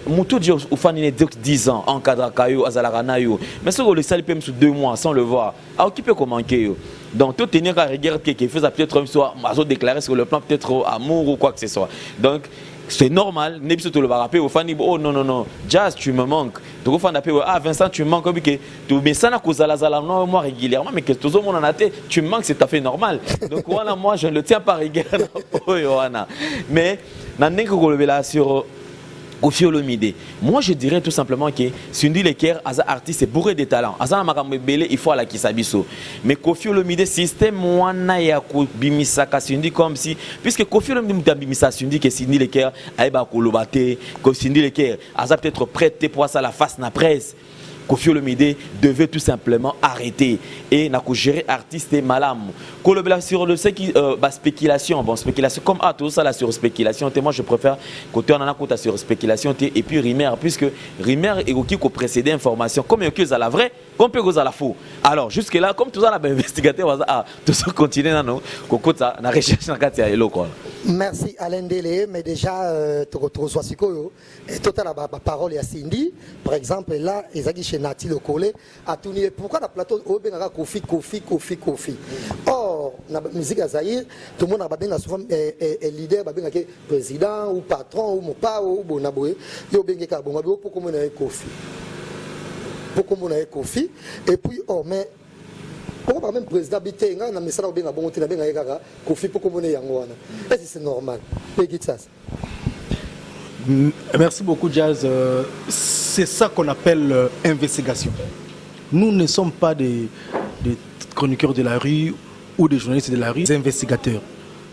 Speaker 5: Moutou dit au fan 10 ans en cadre Kayo Azalaranayo. Mais ce que le salut peut sous 2 mois sans le voir. À qui peut commenter? Donc tout tenir à regarder qui fait peut-être soit déclaré sur le plan peut-être amour ou quoi que ce soit. Donc c'est normal, n'est pas tout le rappeler au fan oh non Jazz tu me manques. Donc au fan d'appeler Vincent tu me manques comme que tu mais ça n'a cause à la non moi régulièrement mais que tout le monde en a tu me manques c'est tout à fait normal. Donc voilà moi je ne le tiens pas rigueur. Mais n'en que sur Kofi Olomide. Moi je dirais tout simplement que Cindy Leker as un artiste bourré de talent. Azana Makamebele il faut à la Kisabiso. Mais Kofi Olomide système wana ya ko bimisa ka Cindy comme si puisque Kofi Olomide bimisa Cindy que Cindy Leker aiba ko lobate que Cindy Leker asa peut-être prêté pour ça la face na presse. Kofi Olomide devait tout simplement arrêter et n'a qu'à gérer artiste et malam. Sur le fait qui spéculation, bon spéculation comme tout ça là sur spéculation, moi je préfère côté on en a côté sur spéculation et puis Rimer puisque Rimer est qui précédé information comme que à la vraie comme peut à la faux. Alors jusque là comme tout ça la investigateur tout ça continue dans côté ça na recherche na katia elo quoi.
Speaker 1: Merci Alain Dele, mais déjà tu retrouves et total la parole à Cindy par exemple là Ezaki chez Nati le collé à tout niveau. Pourquoi la plateau au benga Kofi. Or na musique à Zaïre tout le monde a benga souvent leader benga président ou patron ou mopa ou bonaboé yo benga ka bonga pour comment on Kofi. Pour comment on Kofi et puis oh mais pourquoi même président bitenga na mesala benga bon na benga kaka Kofi pour comment on yango wana. Est-ce que c'est normal?
Speaker 2: Merci beaucoup Jazz. C'est ça qu'on appelle investigation. Nous ne sommes pas des chroniqueurs de la rue ou des journalistes de la rue, des investigateurs.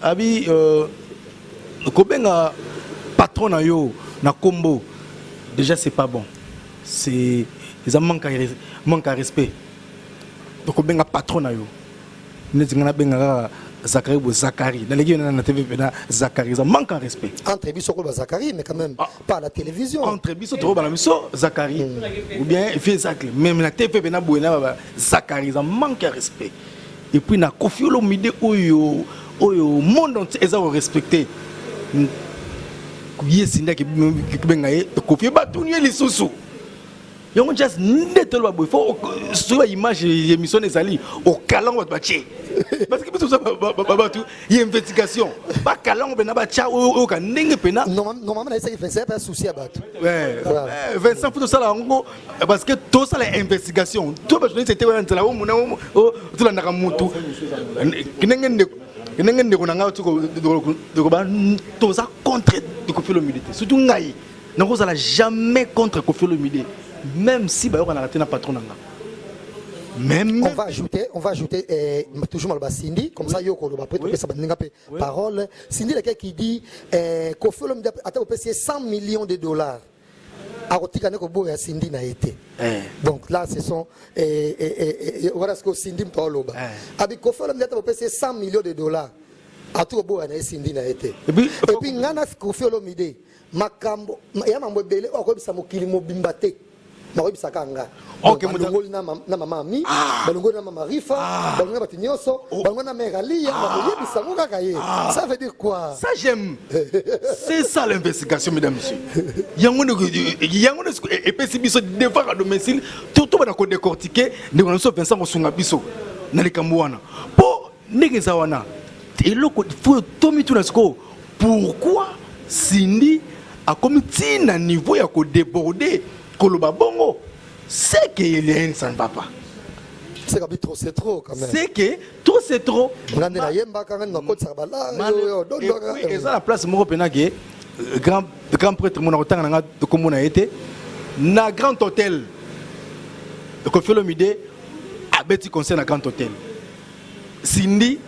Speaker 2: Abi, Kobenga patron na yo na combo, déjà c'est pas bon. C'est un manque à respect. Donc Kobenga patron na yo. Nezingana benga Zakari. Dans les guillemets, on a TV, Zakari. Ça manque en respect.
Speaker 1: Entre Bissot et Zakari, mais quand même pas à la télévision.
Speaker 2: Entre Bissot et Zakari. Ou bien, il fait Zakari. Même la TV, Zakari. Ça manque en respect. Et puis, na Kofi Olomide, le monde entier est respecté. ye Cindy qui benga ye Kofi batuni lisusu yongo just neto ba boy faut sur image émission ezali au kalango ba tché parce que ça ba tout y investigation ba kalango bena ba tcha o ka ndenge pena
Speaker 1: normalement na essaye faire pas souci à battre
Speaker 2: ouais Vincent faut ça là ngo parce que tout ça la investigation tout ba c'était ouais ntela o mona o tout la ndaka mutu kinenge ndeko nanga to ba tout ça contre de Kofi Olomide surtout ngai nako ça la jamais contre Kofi Olomide. Même si on a raté un patron. Même
Speaker 1: on va ajouter toujours mal Cindy comme ça yoko après tout ça parole Cindy le qui dit Kofi Olomide a payé 100 millions de dollars à Rotika neko boya Cindy n'a été donc là ce sont voilà ce que Cindy me parle là avec Kofi Olomide a payé 100 millions de dollars à tout boya Cindy n'a été et puis ngana Kofi Olomide makambo ya mambo belé okobisa mokili mobimba te makoyebisa kanga balongoli na mama ami balongoli na mama Rifa balongoli bato nyonso balongoli na mère Alia bakoyebisa ngo kaka ye ça veut dire quoi
Speaker 2: ça j'aime c'est ça l'investigation mesdames messieurs yango epesi biso devant à domicile tout bana ko décortiquer ndeko na so Vincent Mosunga biso na likambo wana po ndenge za wana eloko faut tomi tuna siko pourquoi Cindy a comme tina niveau ya ko déborder koloba bongo c'est que il y a ça ne va pas
Speaker 1: c'est que trop c'est trop quand même
Speaker 2: c'est que tout c'est trop
Speaker 1: ngande na yemba quand même na ko tsabala
Speaker 2: et ça la place moko pena que grand prêtre mon otanga nga de comme na été na grand hôtel de Kofi Olomide a beti conseil na grand hôtel Cindy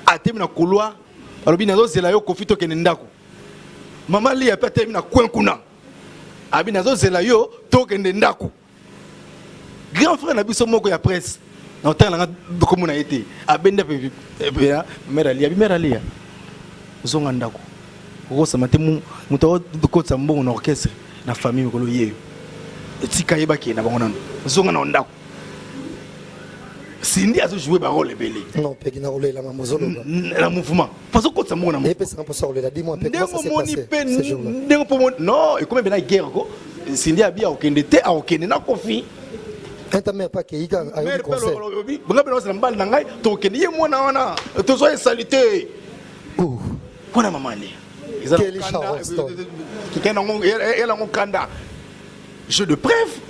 Speaker 2: a temi na couloir alobi nazo zela yo Kofi to kenendako mama li a pe temi na kwenkuna abi nazo zela yo to kende ndako grand frère na biso moko ya presse na otanga nga de comme na été abenda pe mère Alia zonga ndako ko sa matemu muto ko sa mbongo na orchestre na famille ko lo yeyo tika yeba ke na bango nano zonga na ndako Cindy a joué ba rôle belé
Speaker 1: non peki na rôle la mamozolo
Speaker 2: la mouvement parce que ko sa mbongo na
Speaker 1: et puis ça pour ça rôle la dis-moi un peu comment ça s'est passé
Speaker 2: non et comme ben na guerre ko Cindy a bien okende te a okende na Kofi
Speaker 1: Intamé pas que il a eu conseil.
Speaker 2: Bonga beno sa mbal na ngai to okende ye mwana wana to so salité Pona maman li. Je de preuve,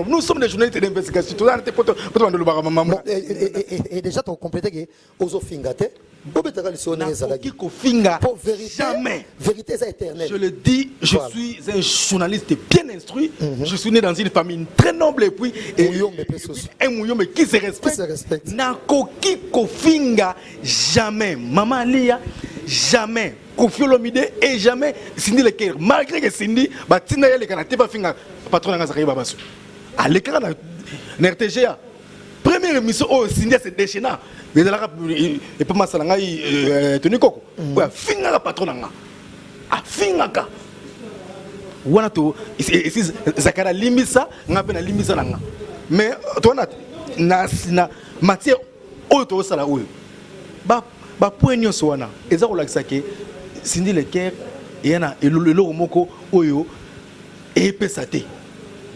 Speaker 2: nous sommes des journalistes d'investigation.
Speaker 1: Et déjà, tu as complété que Ozo Fingate,
Speaker 2: jamais.
Speaker 1: Vérité éternelle.
Speaker 2: Je le dis, je suis un journaliste bien instruit. Je suis né dans une famille très noble et puis un mouillon mais qui se respecte. Nakoki Kofinga, jamais. Maman Lia, jamais. Kofi Olomide et jamais Cindy Leker. Malgré que Cindy, Tina Yale Kanate va finir patron de Nazaré Babasu. À l'écran de RTGA, première émission, oh, Cindy c'est déchaînant. Mais de la et pas ma salangaï tenu coco. Ouais, finir la patron d'anga. Ah, finir ka. Wana to, ici Zakara limisa, n'a pas limisa l'anga. Mais toi na matière auto sala ou. Ba point nyonso wana. Eza ko laksake. Cindy Leker et yana elolo moko oyo et pesate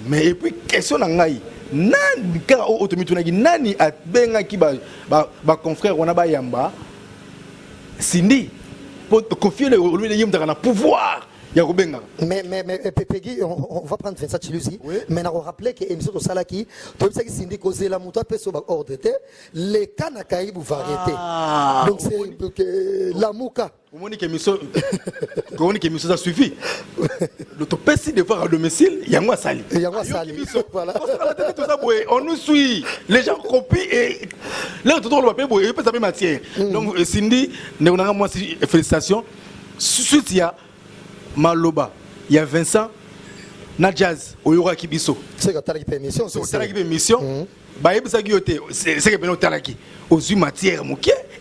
Speaker 2: mais et puis question na ngai nani ka otomitunaki nani abenga ki ba confrère on a ba yamba Cindy pour confier le yimda na pouvoir ya kobenga
Speaker 1: mais Peggy on va prendre ça chilusi mais na rappeler que émission de Salaki to bisa ki Cindy causer la muto peso ba ordre les kana kaibu variété donc c'est la muka
Speaker 2: comment que émission ça suffit l'autre pesi de voir à domicile il y a moi sali voilà on nous suit les gens copient et là tout le monde peut pas matière donc Cindy on a moi félicitations suite il y a Maloba, il y a Vincent, Nadjaz, Oyora Kibiso.
Speaker 1: C'est quand tu as une émission.
Speaker 2: C'est quand tu as une émission. C'est que tu as aux yeux matière,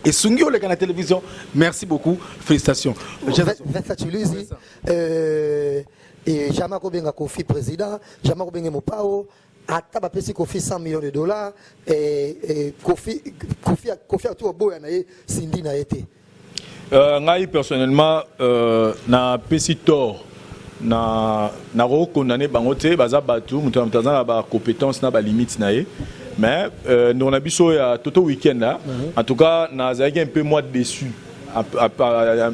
Speaker 2: et Sungio, le canal télévision. Merci beaucoup. Félicitations.
Speaker 1: Vincent Chuluzi, et Jamako Benga Kofi, président, Jamako Benga Mopao, Ataba Pesi Kofi 100 millions de dollars, et Kofi a tout beau, Cindy n'a été.
Speaker 3: Ngai personnellement na pesi tort na condamné bango te baza batu mutu na ba compétence na ba limite na ye mais nous on a biso ya toto week-end là en tout cas na zaki un peu moins déçu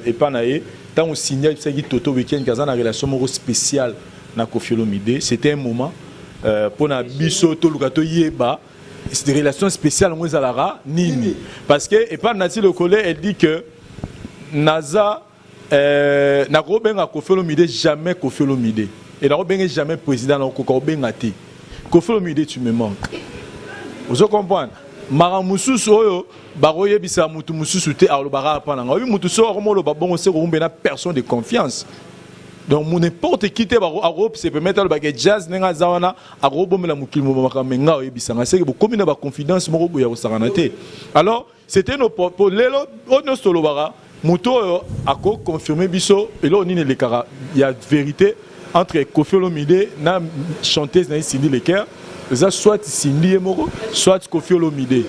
Speaker 3: et pas na ye tant on signale c'est qui toto week-end kaza na relation moko spéciale na Koffi Olomide c'était un moment pour na biso to lukato yeba c'est des relations spéciales on zalara nini parce que et pas Nati le collègue elle dit que Naza n'a pas Koffi Olomide jamais Koffi Olomide et n'a pas jamais président n'a pas benga Koffi Olomide tu me manques vous comprenez mara mususu oyo baroye bisa mutu mususu te alo bara pa nanga mutu so romo lo babongo se ko na personne de confiance donc n'importe qui te baro se permettre le bagage jazz nenga zawana aro bomela mukilimo makamenga oyebisa nga se ko komina ba confidence moko boya osarana te alors c'était nos pour lelo ono solo bara mutu oyo ako confirmer biso et là on ne le cara il y a vérité entre Koffi Olomide na chanteuse na Cindy Leker soit Cindy Emoro soit Koffi Olomide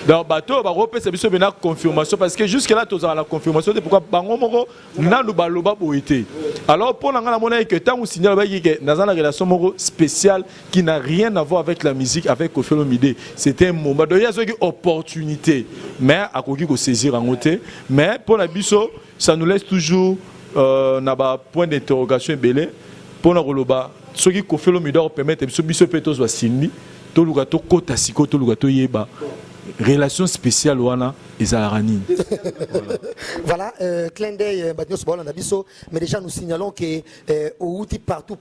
Speaker 3: dans bateau ba repese biso bena confirmation parce que jusque là tous la confirmation de pourquoi bango moko na lobaloba boité alors pour nga na mona que tant ou signal ba que dans une relation moko spéciale qui n'a rien à voir avec la musique avec Koffi Olomide c'était un moment donc il y a une opportunité mais à koki ko saisir en côté mais pour la biso ça nous laisse toujours na ba point d'interrogation belé pour na koloba ce qui Koffi Olomide permettre biso petos wa Cindy to lugato kota siko to lugato yeba relation spéciale wana ezarani.
Speaker 1: Voilà, clin d'œil mais déjà nous signalons que au partout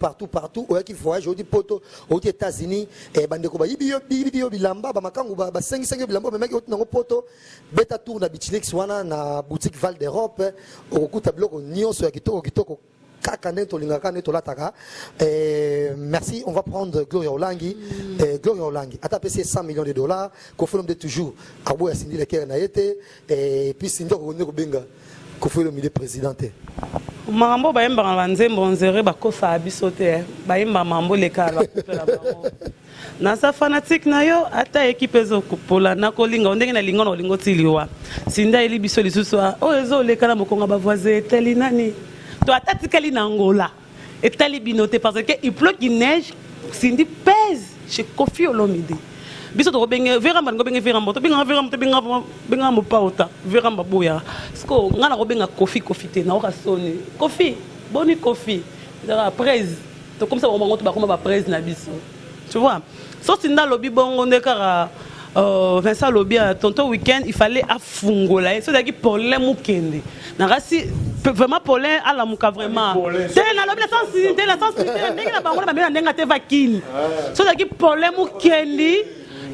Speaker 1: au qui voyage au poto aux États-Unis bandeko ba bio bilamba ba makangu ba 5 bilamba mais maki na poto beta tour na Bichilix wana na boutique Val d'Europe au kuta bloc nyonso ya kitoko merci, on va prendre Gloria Olangi. Gloria Olangi a tapé 100 millions de dollars. Koffi Olomide toujours. Abo a signé les kers na été et puis Cindy Ogonyo Benga. Koffi Olomide présidenté.
Speaker 4: Mambo ba yemba banze mbonzere ba kofa abisote ba yemba mambo le kala kupela bango. Na sa fanatique na yo ata équipe zo kupola na kolinga ndenge na linga na lingo tiliwa. Sinda eli biso lisusu o ezo le kala mokonga ba voisin teli nani. Toi, tu as Angola et tu as binoté parce qu'il pleut, il neige, Cindy pèse chez Koffi Olomide. Biso to benga veramba ngo benga veramba to benga mo pauta veramba boya. Sko ngana ko benga Koffi te na oka soni. Koffi, boni Koffi. Dara presse. To comme ça on monte ba comme ba presse na biso. Tu vois? So Cinda lobi bongo ndekara Vincent Lobi tonton week-end il fallait afungola so daki problème mukende na rasi vraiment problème à la muka vraiment tena lobi la sensibilité ndenge na bango na bamela ndenga te vakini so daki problème mukende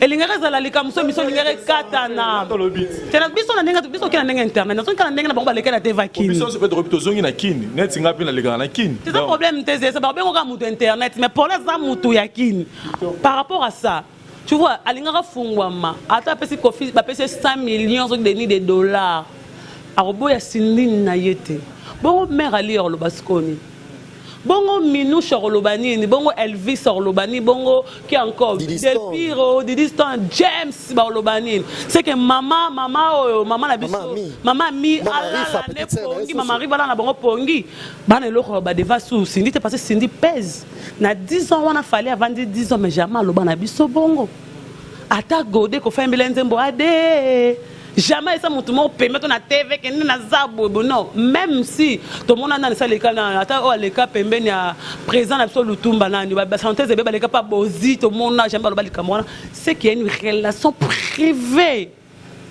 Speaker 4: elingere zala likamso miso lingere katana tena biso na ndenga biso kena ndenga internet na so kana ndenga na bango baleka na te vakini
Speaker 3: biso se peut robito zongi na kini net singa pe na lega na kini
Speaker 4: c'est un problème te c'est ba bengo ka mutu internet mais problème za mutu ya kini par rapport à ça. Tu vois, Alingara Fungwama, ata pesi Koffi, ba pesi 100 millions de dollars. Arobo ya Cindy na yete. Bongo mère ali orlobaskoni. Bongo Minou Chorlobani, bongo Elvis Orlobani, bongo qui encore Del Piro, Didistan, James Orlobani. C'est que maman la biso, maman mi ala ne pongi, maman riva la bongo pongi. Bana loko ba deva sous Cindy te passé Cindy pèse. Na 10 ans on a fallu avant 10 ans mais jamais lo bana biso bongo. Ata godé ko fa mbelenzembo ade. Jamais ça mon tout le monde permet on a TV que na zabo non même si tout le monde a ça les cas na ata o les cas pembeni ya présent absolu tumba nani ba santé zebe ba les cas pas bozi tout le monde n'a jamais ba les camona c'est qu'il y a une relation privée.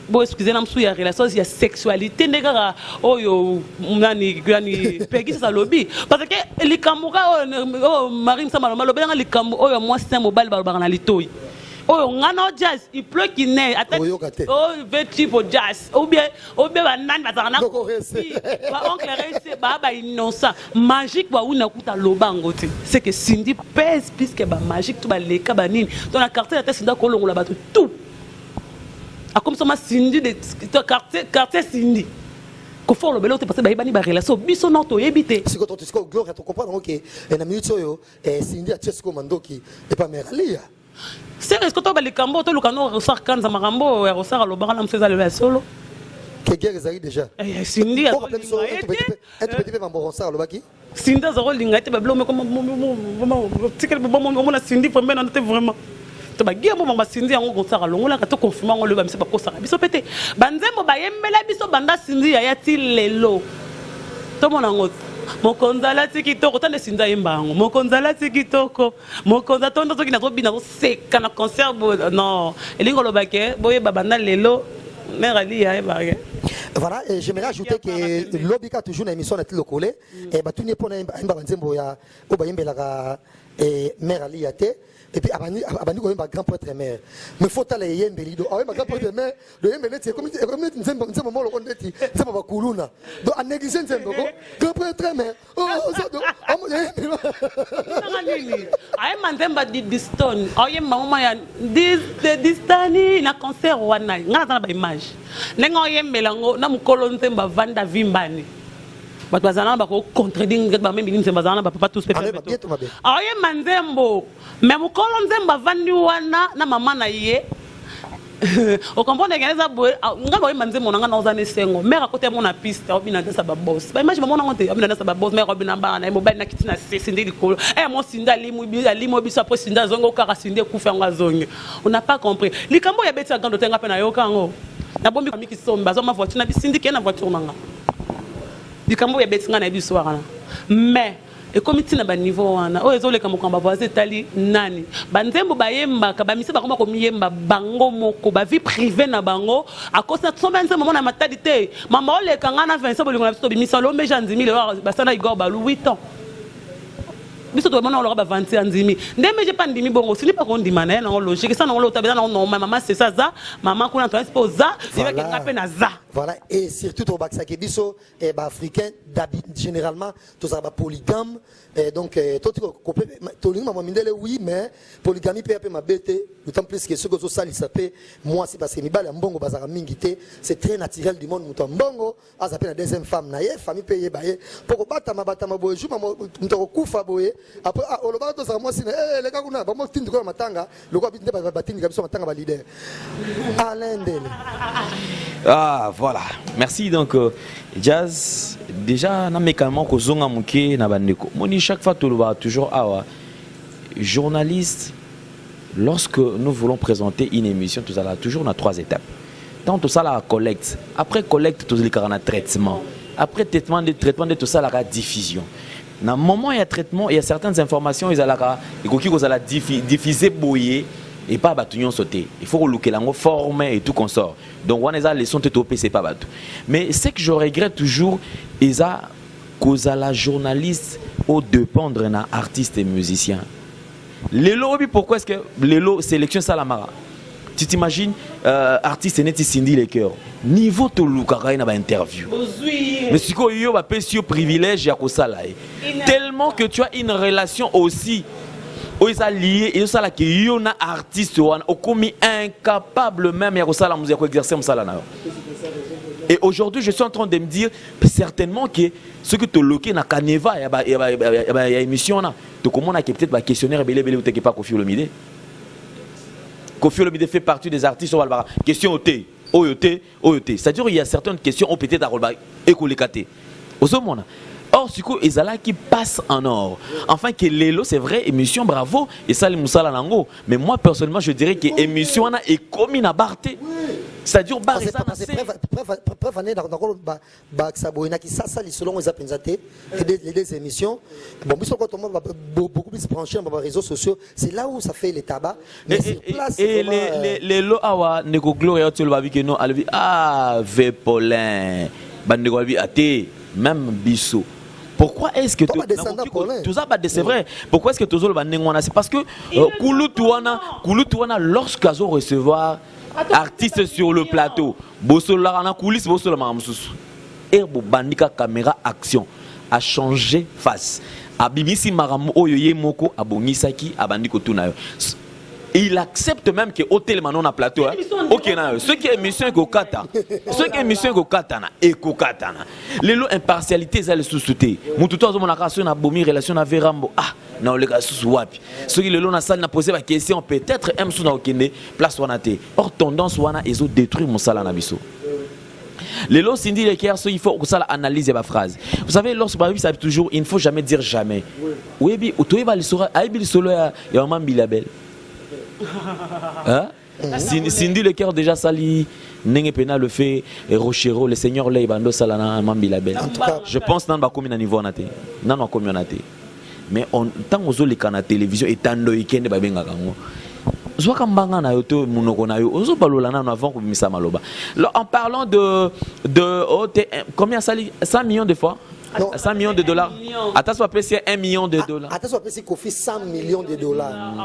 Speaker 4: Bon excusez-moi il y a relation il y a sexualité ndeka oyo nani pegi ça lobby parce que les camora o Marim Samalo lobby nga les cambo oyo moi c'est mobile ba na litoyi. Oh, on a jazz, il pleut qu'il neige. Oh, vêtu pour jazz. Ou bien, banane, oncle resté, baba innocent. Magique, ou na kuta lobangote. C'est que Cindy pèse, puisque ba magique, tout ba les cabanines. Dans la carte, la tête, Cindy, on l'a battu tout. A comme ça, ma Cindy, quartier Cindy. Qu'au fond, le belo, tu passes, bah, il va relation. Biso non, tu éviter.
Speaker 1: C'est quand tu gloire, tu comprends, ok. Et la minute, Cindy a Tchesco Mando qui est pas meralia.
Speaker 4: C'est ce que tu as les cambo, tu as le ressort quand ça m'a rambo, et ressort à l'obara, l'homme faisait le solo.
Speaker 1: Que guerre ezali déjà.
Speaker 4: Cindy
Speaker 1: Un petit peu mambo ça lobaki.
Speaker 4: Cindy azolinga te bablo comme tikele bomo na Cindy pembe na te vraiment. To ba guerre mo Cindy yango kosaka longola ka to confirmer ngo le ba mise ba kosaka. Biso pete. Banzembo ba yembela biso banda Cindy ya ti lelo. To mona ngo mokonzala tikitoko tande Cindy yembango. Mokonzala tikitoko. Mokonza tondo to kina to bina ko seka na concert non. Elingo lobake boye babanda lelo. Mère Ali ya barge.
Speaker 1: Voilà, et j'aimerais ajouter que l'Obika a toujours une émission à le coller. Et bah tout n'est pas un banzembo ya au bayembela et mère Ali yate. Et puis abani ko grand prêtre mère. Mais faut aller yembeli do. Ah grand prêtre mère, le yembeli c'est comme nzembo mo lo kondeti, nzembo ba kuluna. Do a négliger nzembo ko grand prêtre mère. Oh ça do.
Speaker 4: Ay manzemba di diston. Ay mama ya distani na concert wana. Ngana ba image. Nengo yembela ngo na mukolo nzemba vanda vimbani. Bato bazana ba ko contredire ba même nzemba bazana ba papa tous pepe. Ay manzembo. Mais mukolo nzemba vandi wana na mama na ye. O comprendre que les aboué nga ba manzembo nga na ozane sengo. Mère à côté mon na piste obina de sa ba boss. Ba image mama ngote obina de sa ba boss mère obina ba na mo ba na kitina Cindy likolo. Eh mon Cindy limo biso après Cindy zongo kaka Cindy kufa nga zonge. On n'a pas compris. Likambo ya beti agando tenga pe na yo kango. Na bombi kami kisomba zo ma voiture na bi Cindy ke na voiture nanga. Likambo ya beti nga na biso wana. Mais et comme tu n'as pas niveau wana o ezoleka mokamba voisin tali nani banzembo bayemba ka bamisi ba koma ko miyemba bango moko ba vie privée na bango à cause de son benze moment na matalité mama oleka ngana 20 bolingo na biso bimisa lo meja nzimi le basana igor ba 8 ans biso to mona oloka ba 20 ans nzimi ndeme je pas ndimi bongo sili pas ko ndima na na logique ça na lo tabela na non maman c'est ça za maman kuna to sposa c'est que ngapé na za.
Speaker 1: Voilà, et surtout au Baksaki Biso, et africain, généralement, tous ça polygame, donc, oui, mais polygamie peut être ma bête, d'autant plus que ce que ça s'appelle, moi, c'est parce que Nibal et Mbongo Bazara Mingité, c'est très naturel du monde, Mouton Mbongo, à s'appeler la deuxième femme, naïe, famille payée, baye, pour battre ma boye, je m'en koufa boye, après, au lobato, ça moi, c'est, les gars, on a, moi, tu ne matanga, le gars, il ne va pas battre, matanga va leader. Alain Dele.
Speaker 5: Ah, voilà. Merci. Donc, Jazz, déjà, na mécalement ko zonga muke na bandeko. Moni chaque fois tout le toujours awa. Journaliste, lorsque nous voulons présenter une émission, tout ça là, toujours on a 3 étapes. Tant tout ça la collecte. Après collecte, tout les carana traitement. Après traitement de tout ça la diffusion. Dans le moment il y a traitement, il y a certaines informations ils allaient diffuser boyer. Et pas batunion sauter. Il faut que l'ango former et tout qu'on sort. Donc on a les leçons de topé c'est pas batou. Mais ce que je regrette toujours, ils a cause à la journaliste au dépendre d'un artiste et musicien. Lelo pourquoi est-ce que Lelo sélection Salamara? Tu t'imagines artiste net Cindy les cœurs. Niveau to lukara na ba interview. Mais si ko yo ba pesio privilège ya ko sala. Tellement que tu as une relation aussi ils sont liés et ça là que yo na artiste au commis incapable même ya ko sala musique ko exercer musala na. Et aujourd'hui je suis en train de me dire certainement que ce que tu loqué na Caneva ya émission na to comment na peut-être ba questionnaire belé ou t'es pas Koffi Olomide. Koffi Olomide fait partie des artistes au Albara. Question OT, OT. C'est-à-dire il y a certaines questions on peut-être à Rolba écolikaté. Au monde. Or, ce que Ezala qui passe en or. Enfin, que Lelo, c'est vrai, émission, bravo, et ça, les Moussala Nango. Mais moi, personnellement, je dirais que l'émission est comme une barté. C'est-à-dire,
Speaker 1: les deux émissions, bon, beaucoup plus branché dans les réseaux sociaux, c'est là où ça fait les tabacs.
Speaker 5: Et les lots, Nego Gloria, tu l'as vu que nous, elle dit, ah, Vépolin, Bandego, même Bissot. Pourquoi est-ce que tout ça c'est vrai? Pourquoi est-ce que tout ça c'est parce que Kouloutuana lorsqu'ils ont recevoir artistes sur le plateau, Bossola en coulisses, Bossola Mamsous, et Bandika caméra action a changé face. Abimisi Maramu Oyoye Moko Abongisaki Abandiko Tunayo. Il accepte même que hôtel manon na plateau. OK na ce qui est émission Kokata. Ce qui est émission Kokata na et Kokata na. Les lots impartialité ça le sous-souté. Mututo azo mona relation na bomi relation na Verambo. Ah, na le gars sous wapi. Ce qui le lot na salle na poser la question peut-être M sous na okende place wana té. Or tendance wana ezo détruire mon sala na biso. Les lots Cindy Leker, il faut que ça analyse ma phrase. Vous savez, lorsque ça toujours, il ne faut jamais dire jamais. Oui, bien, tu vas le savoir, il solo ya maman bilabel. Hein? Cindy Leker déjà sali. N'engé pena le fait Rochero, le Seigneur Lei Bando Salana Mambilabel. Je pense que nous avons un niveau naté. Nous avons communauté. Mais tant que nous avons la télévision et tant que nous avons en parlant de combien ça 100 millions de fois? 100 millions de dollars. Attends, ça va c'est 1 million de dollars. Attends, ça va c'est 100 millions de dollars.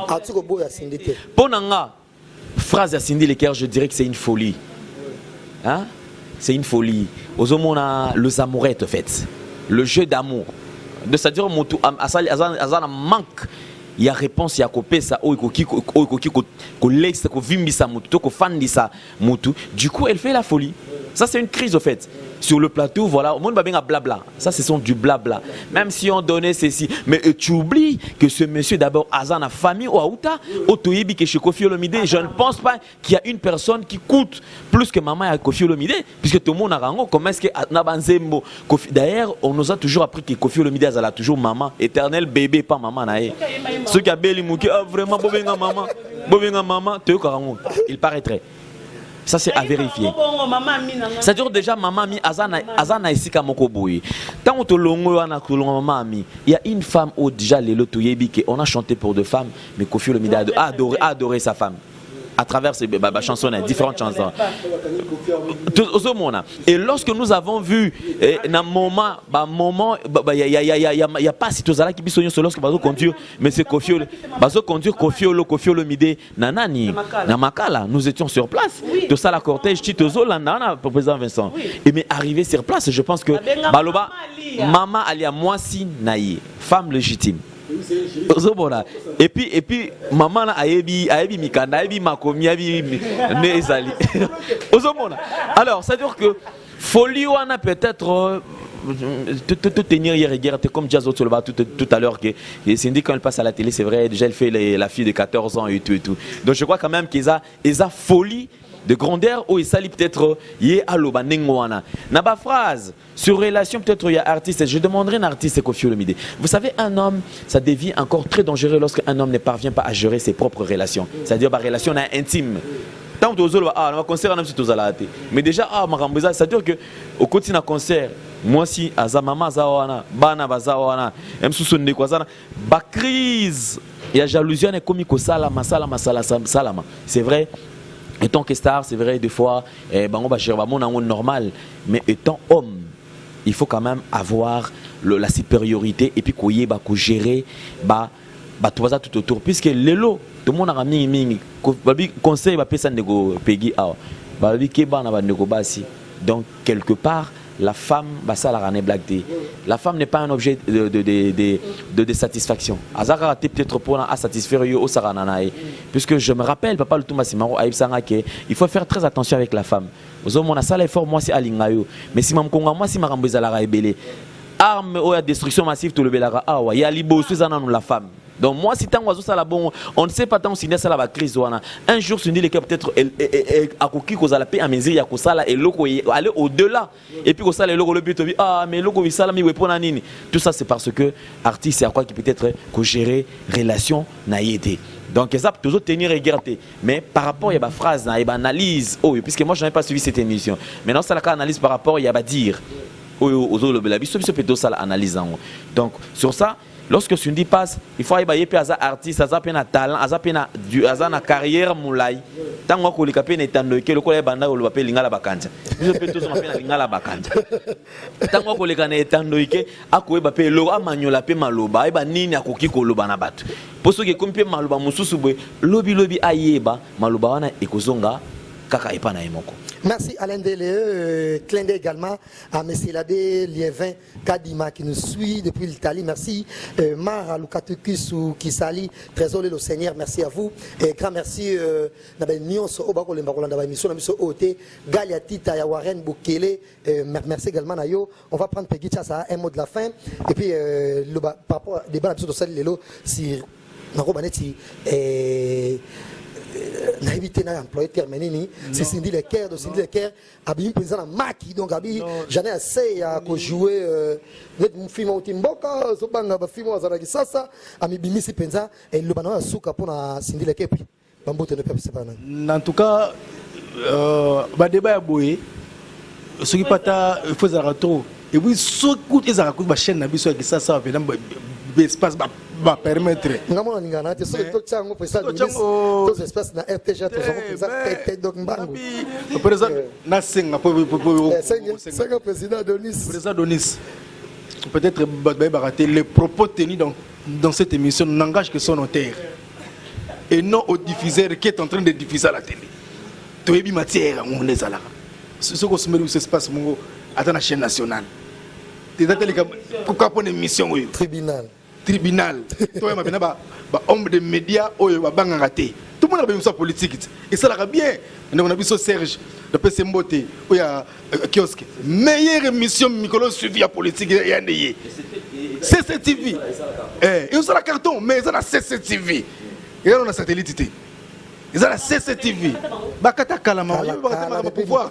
Speaker 5: Pour Nanga, phrase à Cindy Leker, je dirais que c'est une folie. Hein? C'est une folie. Aux hommes, on a le amourettes, en fait. Le jeu d'amour. C'est-à-dire, il manque. Il y a réponse, il y a copé ça, du coup, elle fait la folie. Ça, c'est une crise, au fait. Sur le plateau, voilà, au monde va bien blabla. Ça, ce sont du blabla. Même si on donnait ceci. Mais tu oublies que ce monsieur, d'abord, Azan a famille ou Aouta, Otoyebi, que chez Kofi Olomide. Je ne pense pas qu'il y a une personne qui coûte plus que maman à Kofi Olomide, puisque tout le monde a rango. Comment est-ce que Nabanzembo d'ailleurs, on nous a toujours appris que Kofi Olomide a toujours maman, éternel bébé, pas maman. Ceux qui ont béli Mouki, vraiment, Bobenga maman, il paraîtrait. Ça c'est à vérifier. C'est-à-dire déjà maman mi azana isika moko boye. Tant que longo wana kulongo maman mi, il y a une femme où déjà les lotoyebi que on a chanté pour deux femmes, mais Kofi Olomide a adoré sa femme. À travers ces chansons, différentes chansons. Et lorsque nous avons vu un moment, il n'y a pas si tous qui sont lorsque nous conduire, mais c'est Kofi Olomide, Nanani, Namakala, nous étions sur place. Tout ça, la cortège, Titozo, Nana, pour président Vincent. Et mais arrivé sur place, je pense que Baloba, Maman Alia Moisi Naïe, femme légitime. Et puis maman a yebi mikanda yebi makomi yebi nezali. Alors ça veut dire que folie on a peut-être tout tenir hier guerre comme Jazz Otsolba tout à l'heure que Cindy quand elle passe à la télé c'est vrai déjà elle fait la fille de 14 ans et tout. Donc je crois quand même qu'ils a folie de grandeur où il s'allie peut-être yé aloba nengoana. Naba phrase sur relation peut-être il y a artiste. Je demanderai un artiste Kofi Olomide. Vous savez un homme ça devient encore très dangereux lorsqu'un homme ne parvient pas à gérer ses propres relations. C'est-à-dire par relation intime. Tant que tu as un concert mais déjà c'est-à-dire que au quotidien concert moi si azamama zawana bana bazawana emsusu nekwazana ba crise il y a jalousie ne komi ko salama c'est vrai. Étant que star, c'est vrai, des fois, on va gérer normal, mais étant homme, il faut quand même avoir la supériorité et puis qu'on gérer tout autour. Puisque les lots, tout le monde a mis conseil, donc quelque part, la femme, la femme n'est pas un objet de satisfaction. Peut-être pour satisfaire puisque je me rappelle, papa le Toumassimaro, il faut faire très attention avec la femme. On a ça l'effort, moi c'est Alingayo. Mais si moi si ma ramboza la raibele, arme ou destruction massive tout le belara, il y a libo sous la femme. Donc moi si tant oiseau ça la bon on ne sait pas tant si ça la crise un jour se dit les cas peut-être à coquille cause à la paix à mesure il y a ça là et loco aller au-delà et puis ça les logo le but mais logo ça la mi pour nini tout ça c'est parce que artiste c'est à quoi qui peut être que gérer relation naïveté. Donc ça peut toujours tenir égalité mais par rapport il y a une phrase il y a une analyse puisque moi je n'avais pas suivi cette émission maintenant ça la analyse par rapport il y a dire aux autres la biso plutôt ça l'analyse donc sur ça. Lorsque Cindy passe, il faut aller à un artiste, à un talent, à une carrière moulay. Tant que les capés n'étant que le collègue banda ou le papier lingala bakanja. Je peux tous m'appeler lingala bakanja. Tant que les canets étant que à quoi papier l'eau à maniola pe maloba, et ba nini à koki koloba na bat. Pour ceux qui comptent maloba mususube, lobby ayeba maloba wana ekozonga kaka epana emoko.
Speaker 1: Merci Alain Deleu, clin d'œil également à M. Labé Liévin Kadima qui nous suit depuis l'Italie. Merci Mara Lukatukus ou Kisali, Trésor le Seigneur, merci à vous. Et grand merci Galiatita Bukele, merci également Nayo. On va prendre Peggy Tchassa, un mot de la fin. Et puis par rapport au débat de si n'a évité n'a employé terminé c'est Cindy Lecker de Cindy Lecker abim président à Maki donc abi j'en ai assez à jouer notre film au Timboka so banga ba film za ki sasa ami bimisi penza et le bana suka pona Cindy Lecker puis bambote ne peut pas
Speaker 2: en tout cas ba débat ya boye ce qui pata faut ça trop et puis ce coûte ils ont ba chaîne na biso ki sasa venant espace va permettre
Speaker 1: ngamona ningana te so to chango pesa to espace na RTG to so peut-être donc mbangu
Speaker 2: président na senga
Speaker 1: senga président
Speaker 2: Donis peut-être va rater les propos tenus dans cette émission n'engagent que son auteur et non au diffuseur qui est en train de diffuser à la télé to ebi matière on est là ce qu'on se met où ça se passe mon à la chaîne nationale des télé pourquoi pour une émission tribunal toi ma ba homme de médias oyo ba banga raté tout le monde a besoin de politique et ça la bien on a vu Serge de PC Mbote oya kiosque meilleure émission Mikolo suivi à politique ya ndeye CCTV et ça la carton mais ça la CCTV et on a satellite ils ont la CCTV ba kata kalama ba pouvoir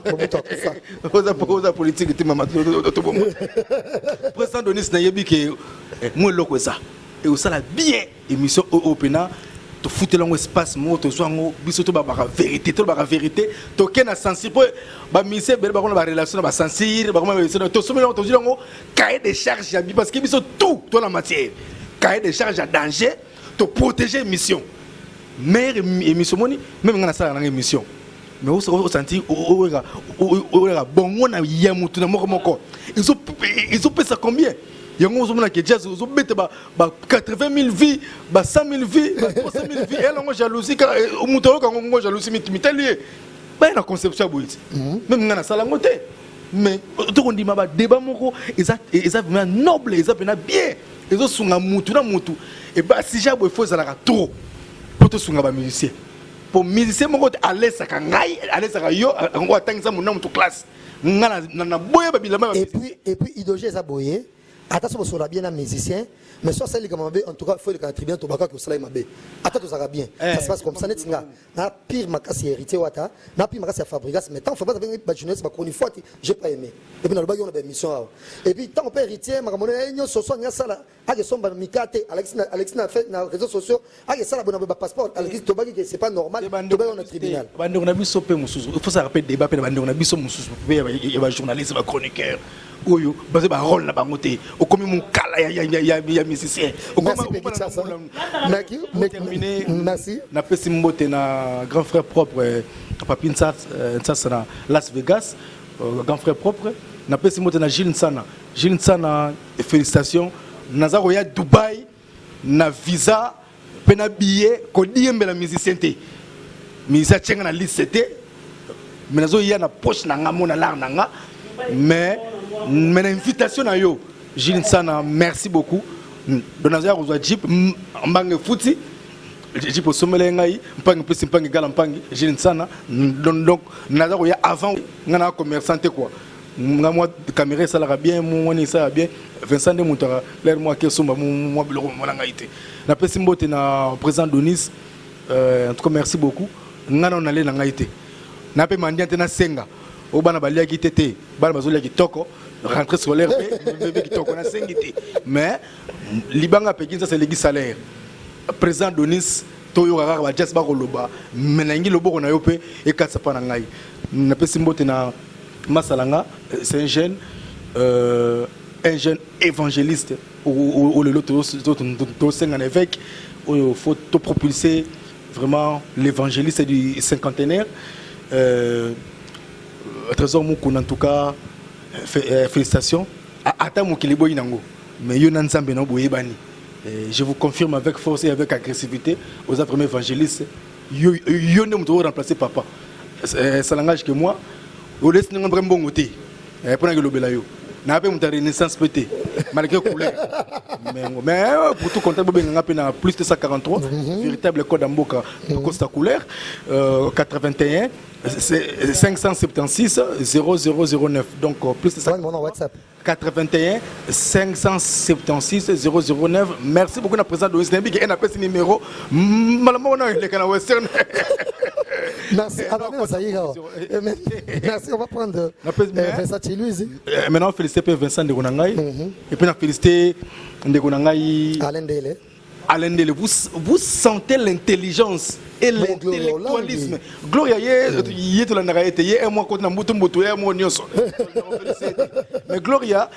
Speaker 2: poser politique ti mama to bon président Donis na yebi ke moi loko ça et au ça la bien émission opena to foutre long espace mo to so ngo biso to ba vérité to kena sensible ba mise ba ba relation ba sensible ba ko to so to ngo cahier de charge parce que biso tout la matière cahier de charge à danger to protéger émission meilleure émission moni même ngana ça na émission mais au senti o bon on a yamutu na moko ils ont payé ça combien yango zo mona ke jazz zo bete ba 80 000 vies ba 100 000 vies ba 300 000 vies elle ngo jalousie ka mutolo ka ngo jalousie mitali ba na conception boiti même ngana sala ngote mais to kondi ma ba débat moko ils vraiment noble ils vraiment bien ils ont sunga mutu na mutu et ba si jabo il faut ça la trop pour to sunga ba musicien pour musicien moko alesa ka ngai alesa ka yo ngo atangisa mona mutu classe ngana na boye ba bilama
Speaker 1: et puis idogé ça boye attention sur la bien un musicien mais soit celle qui m'a en tout cas faut le tribunal to baka ko sala mabe attention ça va bien ça se passe comme ça net nga na pire makasi hérité wata na pire makasi fabrigas mais tant faut pas avec ba jeunesse ba koni fois j'ai pas aimé et puis na ba yo na émission et puis tant on peut héritier makamone enyo soso nya sala ake somba mikate Alexina fait na réseaux sociaux ake sala bona ba passeport Alex to baki que c'est pas normal to ba na tribunal
Speaker 2: bande on a biso pe mususu il faut ça rappeler débat pe bande on a biso mususu pe ba journaliste ba chroniqueur oyo basé ba rôle na bango te o komi mon kala ya musicien o
Speaker 1: terminé merci
Speaker 2: na pesi mbote na grand frère propre Papi Nsasa na Las Vegas grand frère propre na pesi mbote na Gilles Nsana félicitations nazaro ya Dubaï na visa pena billet ko diembela musicien te musicien tchenga na liste te mais nazo ya na poche na nga mona lar na nga mais l'invitation à yo Gilles Sana merci beaucoup donazia rozwa jeep mbange futi jeep somele ngai mpange pesi mpange gala mpange Gilles Sana donc nazaro ya avant ngana commerçante quoi moi caméra ça la bien moi ni ça bien Vincent de Moutara l'air moi que somba moi biloko mona ngaité na pesi mbote na président Donis en tout cas merci beaucoup ngana on allait na ngaité na pe mandiante na senga au bana balia ki tete bana bazolia ki toko rentrée scolaire bébé ki toko na sengité mais libanga pekin ça c'est le salaire président Donis toyo kaka ba jazz ba koloba menangi loboko na yo pe e katsa pa na ngai na pesi mbote na masalanga c'est un jeune évangéliste ou le lot to senga na évêque il faut to propulser vraiment l'évangéliste du cinquantenaire Trésor Moukoun en tout cas félicitations ata mokili boyi nango mais yo nan nzambe na boye bani je vous confirme avec force et avec agressivité aux premiers évangélistes yo ne m'ont remplacer papa ça langage que moi au laisse n'en mbongo te pour na lobela yo na pe muta renaissance pété malgré couleur Mais pour tout compte, on a plus de 143, véritable code Amboka, Costa couleur, 81, 576 0009. Donc plus de 81 576 009. Merci beaucoup à président de l'OSNB qui a appelé ce numéro.
Speaker 1: Merci. Merci, on va prendre Vincent Chiluizi.
Speaker 2: Maintenant, on félicite Vincent Ndegonangaï. Et puis on félicite Ndegonangaï. Alain Dele. Vous sentez l'intelligence et l'intellectualisme. Gloria, mais Gloria,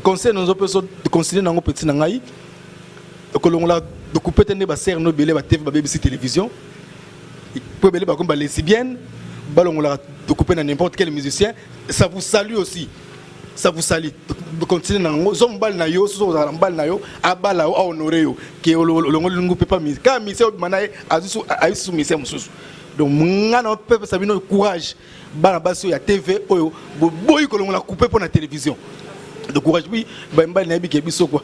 Speaker 2: conseil nous peut considérer dans nos petits nangaï que l'on a coupé des serres nos bébés BBC télévision. Pour les comme les lesbiennes, on l'a coupé dans n'importe quel musicien. Ça vous salue aussi. Ça vous salue. Continuez dans nos zombal na yo, zombal na yo, abala o honoré yo, que l'on peut pas mis. Car monsieur manaye a sous monsieur mususu. Donc on peut savoir notre courage. Banabaso ya TV oyo, boy que l'on l'a coupé pour la télévision. De courage oui, mbal na biké biso quoi.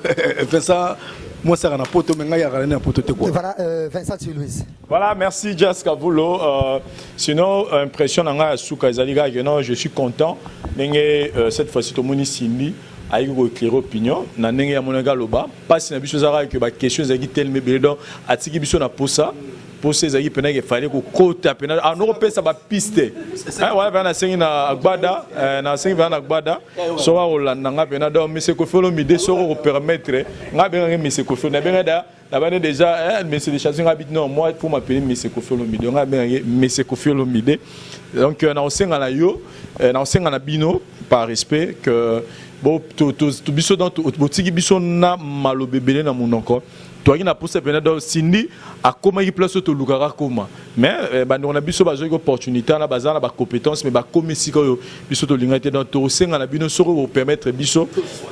Speaker 2: Vincent moi ça na poto menga ya na poto te quoi.
Speaker 1: Voilà Vincent Louis.
Speaker 3: Voilà, merci Jas Kavulo. Sinon impression nanga suka ezaliga que non, je suis content. Cette fois-ci to moni Sindi a eu éclairer opinion na ndenge ya monanga loba passe na biso zara que ba question ezaki tellement bédon atiki biso na posa posa ezaki pena que fallait ko kota pena en Europe ça ba piste ouais va na sengi na agbada na sengi va na agbada so wa olanda nga pena donc monsieur Kofolo mide so ko permettre nga benga monsieur Kofolo na benga da là-bas déjà monsieur de chasseurs habite non moi pour m'appeler monsieur Kofolo mide nga benga monsieur Kofolo mide donc na osenga na yo na osenga na bino par respect que bon to biso dans botiki biso na malobe belé na monoko to na posa pena do Sindi a comment il place to lukara koma mais on a biso bazo opportunité na bazana ba compétence mais ba komisi ko biso to lingate dans to senga na bino soko pour permettre biso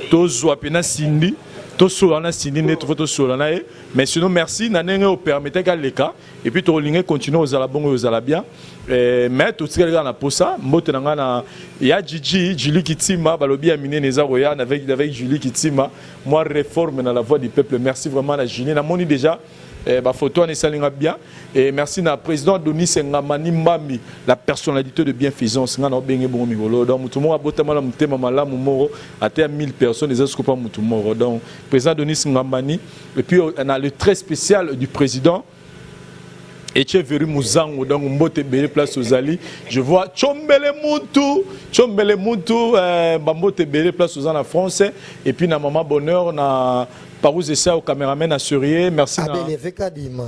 Speaker 3: to zo pena Sindi to so na Sindi net to so na mais sinon merci na ndenge o permettre ka leka et puis to lingé continuer aux ala bongo aux ala bien mais tout ce que na posa mbote na na ya Julie Kitima balobi amine neza roya avec Julie Kitima moi réforme dans la voix du peuple. Merci vraiment à Julie na moni déjà ba photo en salinga bien et merci na président Donis Ngamani Mbami la personnalité de bienfaisance ngana benge bon migolo donc mutumo abotama la mutema malamu moro até 1000 personnes les autres pas mutumo donc président Donis Ngamani et puis on a le très spécial du président Echeverry Muzango donc mbote bele place aux Ali je vois Chombele Muntu mbote bele place aux en français et puis na maman bonheur na Parouze Essa au caméraman assuré merci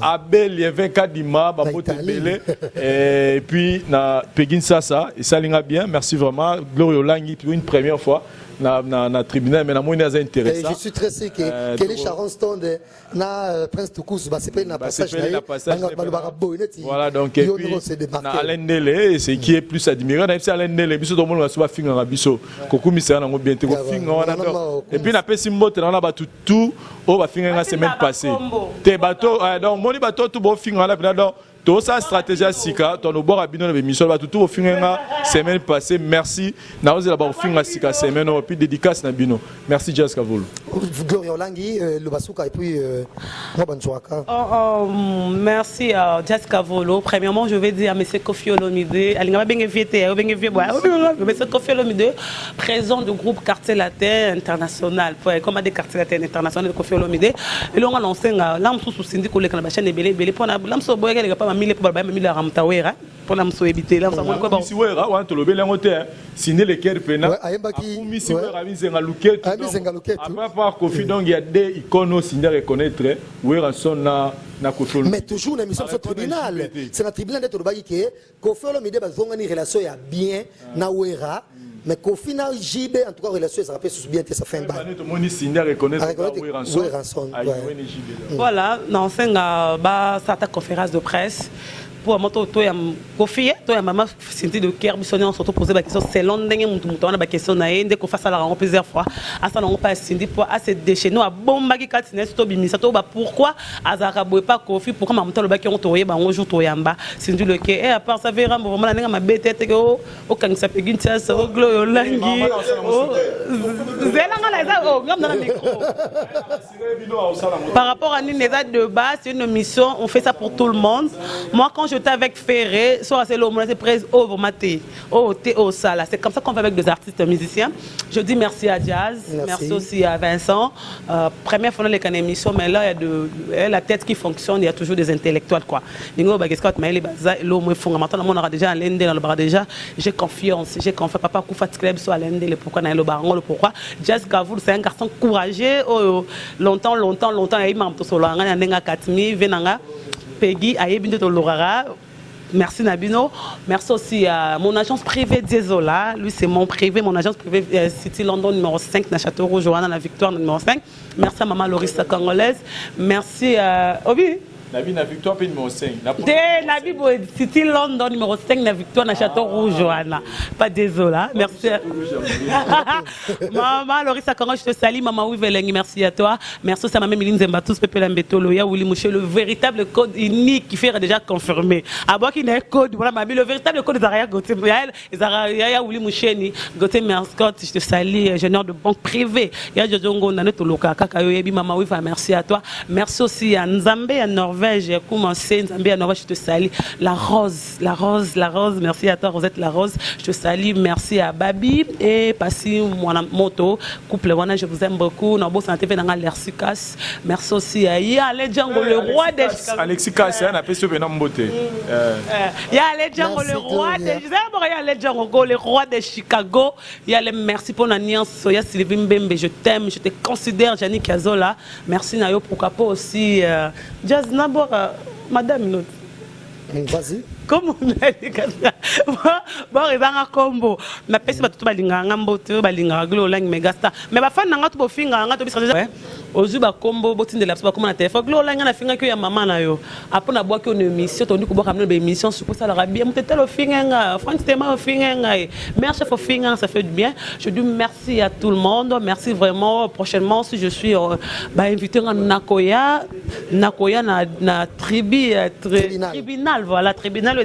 Speaker 3: Abel Yevenkadima mbote bele et puis na Pegin Sasa et ça linga bien merci vraiment Glorio Langi pour une première fois na tribunal mais na moi c'est intéressant.
Speaker 1: Je suis très sûr que les Sharon Stone na Prince Tukous ba c'est pas na passage
Speaker 3: voilà donc et puis na Alain Dele c'est qui est plus admiré na c'est Alain Dele biso to mo na so ba finga biso kokumi ça na ngo bien te ko finga wana et puis na pesi mbote na ba tout o ba finga na semaine passée te bateau donc moni bateau tout bo finga na donc tout ça stratégie sika ton bord abino na mission ba tout au finga semaine passée merci na oze la ba finga sika semaine et puis dédicace na bino merci Jas Kavulo
Speaker 1: Gloria Olangi le basuka et puis
Speaker 4: merci Jas Kavulo. Premièrement je vais dire à monsieur Kofi Olomide alinga benga viete monsieur Kofi Olomide président du groupe Quartier Latin international comme des Quartier Latin international de Kofi Olomide et l'on a lancé l'âme sous Sindi ko le kana ba chaîne belé pour na l'âme so boya le pas mille pour ba mille ramtawera pour la mso éviter là ça ko ba
Speaker 3: si wera wa to lobe lengote Sindi le cœur pena akumi si wera mizenga luketu après par Kofi donc il y a des icônes Sindi reconnaître wera son na Kofi
Speaker 1: mais toujours l'émission sur tribunal c'est la tribunal de Tolobaki que Kofi Olomide ba zonga ni relation ya bien na wera mais qu'au final JB en tout cas relation ça rappelle sous bien ça fait un bail
Speaker 4: voilà non c'est ba sa conférence de presse pour moto to ya Kofi to ya maman Cindy de Kerbi sonné on surtout poser la question c'est long ndenge mutu mutu na ba question na ye ndeko face à la rencontre plusieurs fois asa na on pas Cindy pour assez déchaîner a bomba ki katine to bimisa to ba pourquoi azaka boye pas Kofi pourquoi maman to le ba ki on toye ba on jour to yamba Cindy le ke et à part ça verra vraiment na nga ma bête o kangisa pegin tia so glo yo langi zela nga la za o ngam na micro par rapport à une de base, c'est une mission, on fait ça pour tout le monde. Moi, quand j'étais avec Ferré, soit c'est l'homme, c'est presse au maté, au thé, au sala. C'est comme ça qu'on fait avec des artistes musiciens. Je dis merci à Jazz, merci aussi à Vincent. Première fois dans les émissions, mais là, il y a la tête qui fonctionne, il y a toujours des intellectuels, quoi. J'ai confiance, papa Koufat Club soit l'un des pourquoi le baron, le pourquoi. Jazz Gavoul, c'est un garçon courageux, longtemps, il m'a Katmi, Venanga, Peggy, Ayebindo Lorara. Merci Nabino. Merci aussi à mon agence privée Désola. Lui, c'est mon privé, mon agence privée City London numéro 5, na Châteauroux, Johanna, la Victoire numéro 5. Merci à Maman Lorissa Congolaise. Merci à Obi.
Speaker 3: Nabi na Victoire numéro 5.
Speaker 4: Nabi City London numéro 5 na Victoire na Châteauroux Johanna. Pas désolé. Merci. Maman Lorissa Congolaise, je te salue. Maman Wivelengi, merci à toi. Merci aussi à Maman Miline Zembatus, Pepe Lambeto, Loya, Willy Mouché, le véritable code unique qui fait déjà confirmé. À boire qu'il y a un code, voilà, le véritable code des Araya Gauthier. Yaya Willy Mouché, Gauthier Merscott, je te salue, ingénieur de banque privée. Yaya Jojongo, Naneto Loka, Kakayo, Yebi, Maman Wifa, merci à toi. Merci aussi à Nzambe, à Norvège. J'ai commencé, Nzambe, à Norvège, je te salue. La rose, merci à toi, Rosette La Rose. Je te salue, merci à Babi et Passi Moto, couple Wana, je vous aime beaucoup. Nobo Santé dans l'Ersikas. Merci aussi à Yale Django, le roi des Chicago.
Speaker 3: Alexis Kass, on a fait ce bénin beauté.
Speaker 4: Yale Django, le roi des Yale Django, le roi de Chicago. Yale, merci pour la nuance. Soya Sylvie Mbembe, je t'aime, je te considère, Janine Kazola. Merci Nayo, pourquoi pas aussi. Jazz Nabor, Madame Note.
Speaker 1: Vas-y.
Speaker 4: Comme on a dit comme ça. Bon, il va en combo. Ma personne va tout balinga, ngambote, balinga, glolang, megasta. Mais ma femme n'a pas de finger, n'a pas de finger. Ozu ba combo, botin de la soie comme on a téléphone. Glolang, na finger que ya maman na yo. Après na boire que une émission, on dit qu'on va ramener une émission sur ça la bien. Monter tel finger, France tema finger. Merci pour finger, ça fait du bien. Je dis merci à tout le monde. Merci vraiment. Prochainement, si je suis invité en Nakoya na tribunal, voilà, tribunal. Je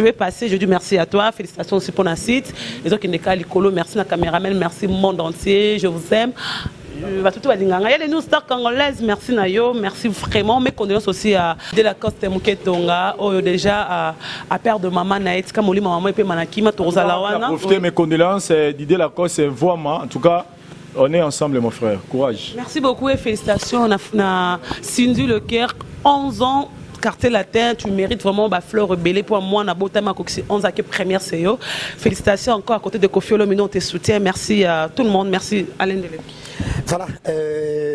Speaker 4: vais passer, je dis merci à toi, félicitations aussi pour la site. Les autres qui n'est qu'à l'icolo, merci la caméraman, merci monde entier, je vous aime. Il y a les news stars congolaises, merci Nayo, merci vraiment. Mes condoléances aussi à De La Coste Muketonga, déjà à père de maman Naït, Kamoli, maman et Manakima, Torzalawana.
Speaker 3: Profitez mes condoléances, Didier Lacoste, c'est vraiment, en tout cas. On est ensemble, mon frère. Courage.
Speaker 4: Merci beaucoup et félicitations. On a Cindy Leclerc, 11 ans. Quartier latin, tu mérites vraiment fleur rebellée pour moi. On a beau thème 11 à première CEO. Félicitations encore à côté de Kofi Olomide, on te soutient. Merci à tout le monde. Merci Alain Delé.
Speaker 1: Voilà,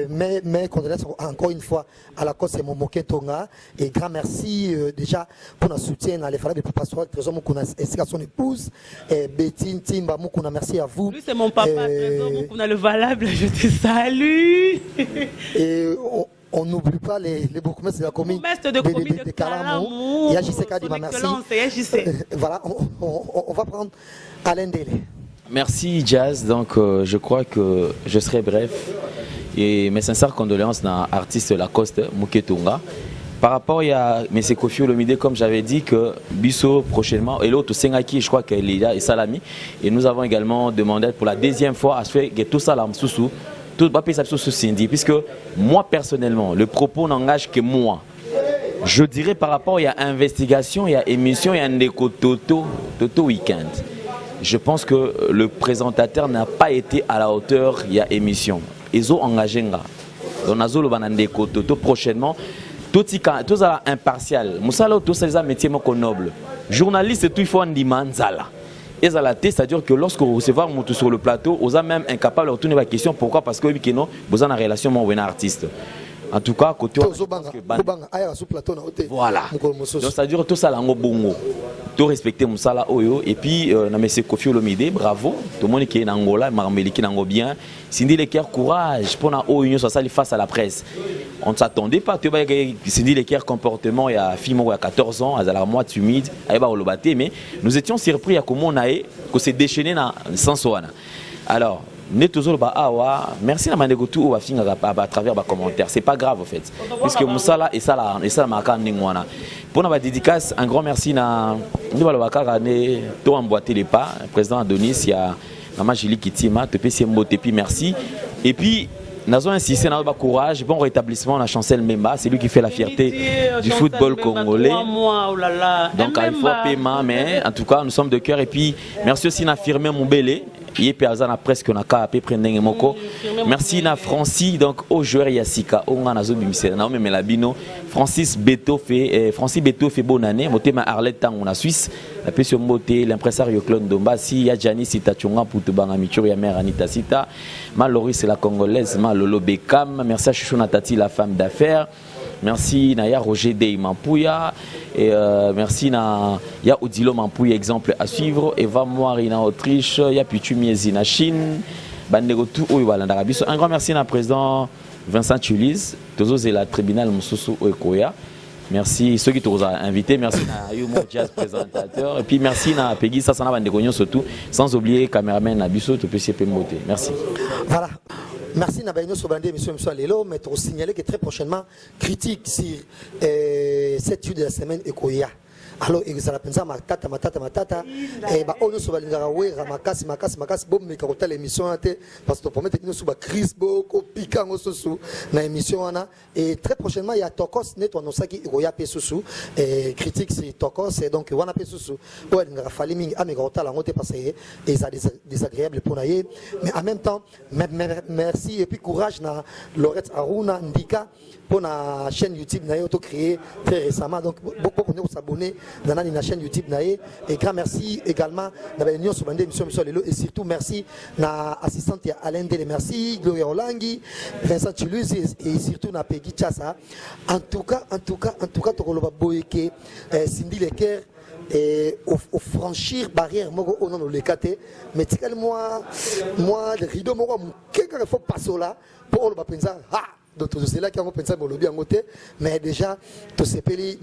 Speaker 1: mes condoléances encore une fois à la cause de Momoke Tonga et grand merci déjà pour notre soutien à l'effort de Pastoral Trésor Moukouna ainsi qu'à son épouse Betty Timba Moukouna, merci à vous.
Speaker 4: Lui c'est mon papa Trésor Moukouna le valable, je te salue.
Speaker 1: Et on n'oublie pas les bourgmestres de la commune de Kalamou. Yajiseka Dima, merci. Voilà, on va prendre Alain Delé.
Speaker 5: Merci Jazz, donc je crois que je serai bref et mes sincères condoléances à l'artiste Lacoste Muketonga. Par rapport à M. Kofi Olomide, comme j'avais dit que Bisso prochainement et l'autre Sengaki, je crois qu'elle est là et Salami, et nous avons également demandé pour la deuxième fois à ce que tout ça là sous tout va payer sous Cindy, puisque moi personnellement le propos n'engage que moi. Je dirais par rapport à investigation, il y a émission, il y a un éco Toto Weekend. Je pense que le présentateur n'a pas été à la hauteur, il y a émission. Ils ont engagé un gars. Donc, nous avons Toto prochainement. Tout ça impartial. Moussalo, tout ça, c'est un métier noble. Journaliste, tout il faut en demander. Et ça, c'est-à-dire que lorsque vous recevez un sur le plateau, vous êtes même incapable de retourner la question. Pourquoi? Parce que vous avez une relation avec un artiste. En tout cas, côté voilà. Donc c'est-à-dire tout ça lango bongo. Tout respecter Moussala Oyo et puis na monsieur Kofi Olomide, bravo. Tout le monde qui est en Angola, Marmeli qui nango bien. Cindy Leker courage pour na Oyo ça ça face à la presse. On ne s'attendait pas tu vois Cindy Leker comportement il y a fille il y a 14 ans, elle a la moitié humide, elle va au lobaté mais nous étions surpris à comment on a que c'est déchaîné dans sans soana. Alors n'est toujours pas merci à Manegotu ou à travers les commentaires. C'est pas grave en fait. Puisque Moussala et ça marque Ningwana. Pour notre dédicace, un grand merci à nous tout emboîter les pas. Président Adonis, il y a Maman Julie Kitima, puis merci. Et puis nous avons insisté dans le courage, bon rétablissement à la chancelle Memba, c'est lui qui fait la fierté du football congolais. Donc il faut paiement, mais en tout cas nous sommes de cœur. Et puis merci aussi à Firmin Moubele. Presque on a capé prendre moko. Merci na Francis donc au joueur Yassika on a zobimisela na même labino Francis Beto fait bonne année motema Arlette Tang on a Suisse la pression moté l'impresario Claude Dombasi ya Janice Tachunga pour te banga mituri ya mère Anita Sita Maloris la congolaise Malolo Bekam merci à Chouchou Natati la femme d'affaires. Merci Naya Roger Dey Mampouya et merci na ya Odilo Mampouya exemple à suivre Eva Moiri na Autriche ya Pichu Miezi na Chine bandego tout oyo balanda biso un grand merci na président Vincent Tulis tozo la tribunal Mususu Okoya merci ceux qui t'ont invité merci na Yumo Jazz présentateur et puis merci na Peggy ça na bandego surtout sans oublier caméraman na biso to PCP Moté merci
Speaker 1: voilà. Merci Nabaino Sobandé, monsieur Lelo, mais pour signaler que très prochainement, critique sur cette étude de la semaine Ekoya. Alors, il y a matata, et bah, on se va makasi, bon, mais quand on l'émission, parce que pour mettre une sous crise, beaucoup, piquant, na émission, et très prochainement, il y a Tokos, net, on sait qu'il y a Pessousou, et critique sur Tokos, et donc, on a Pessousou, ouais, il a fallu à mes gros talents, parce que c'est désagréable pour naïe, mais en même temps, merci, et puis courage, na Lorette Aruna, Ndika, pour la chaîne YouTube, na auto créé très récemment, donc, beaucoup de s'abonner dans la chaîne YouTube naïe et grand merci également dans l'union sur l'émission Lelo et surtout merci na assistante Alain Dele merci Gloria Olangi Vincent Toulouse et surtout na Peggy Chassa en tout cas tokoloba boyeke Cindy Leker et au franchir barrière moko on no lekate mais tikal moi le rideau moko quelque faut passer là pour le pensa donc c'est là qui ont pensé au lobby en côté mais déjà tout ce pays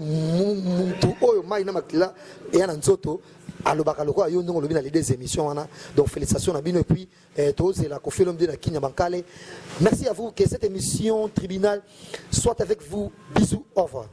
Speaker 1: tout oyo mai na makila et en nzoto alobaka loko ayo ndongo lobby na les deux émissions wana donc félicitations à bino et puis tous c'est la Kofi Olomide na Kinya Bankale merci à vous que cette émission tribunal soit avec vous bisous au revoir.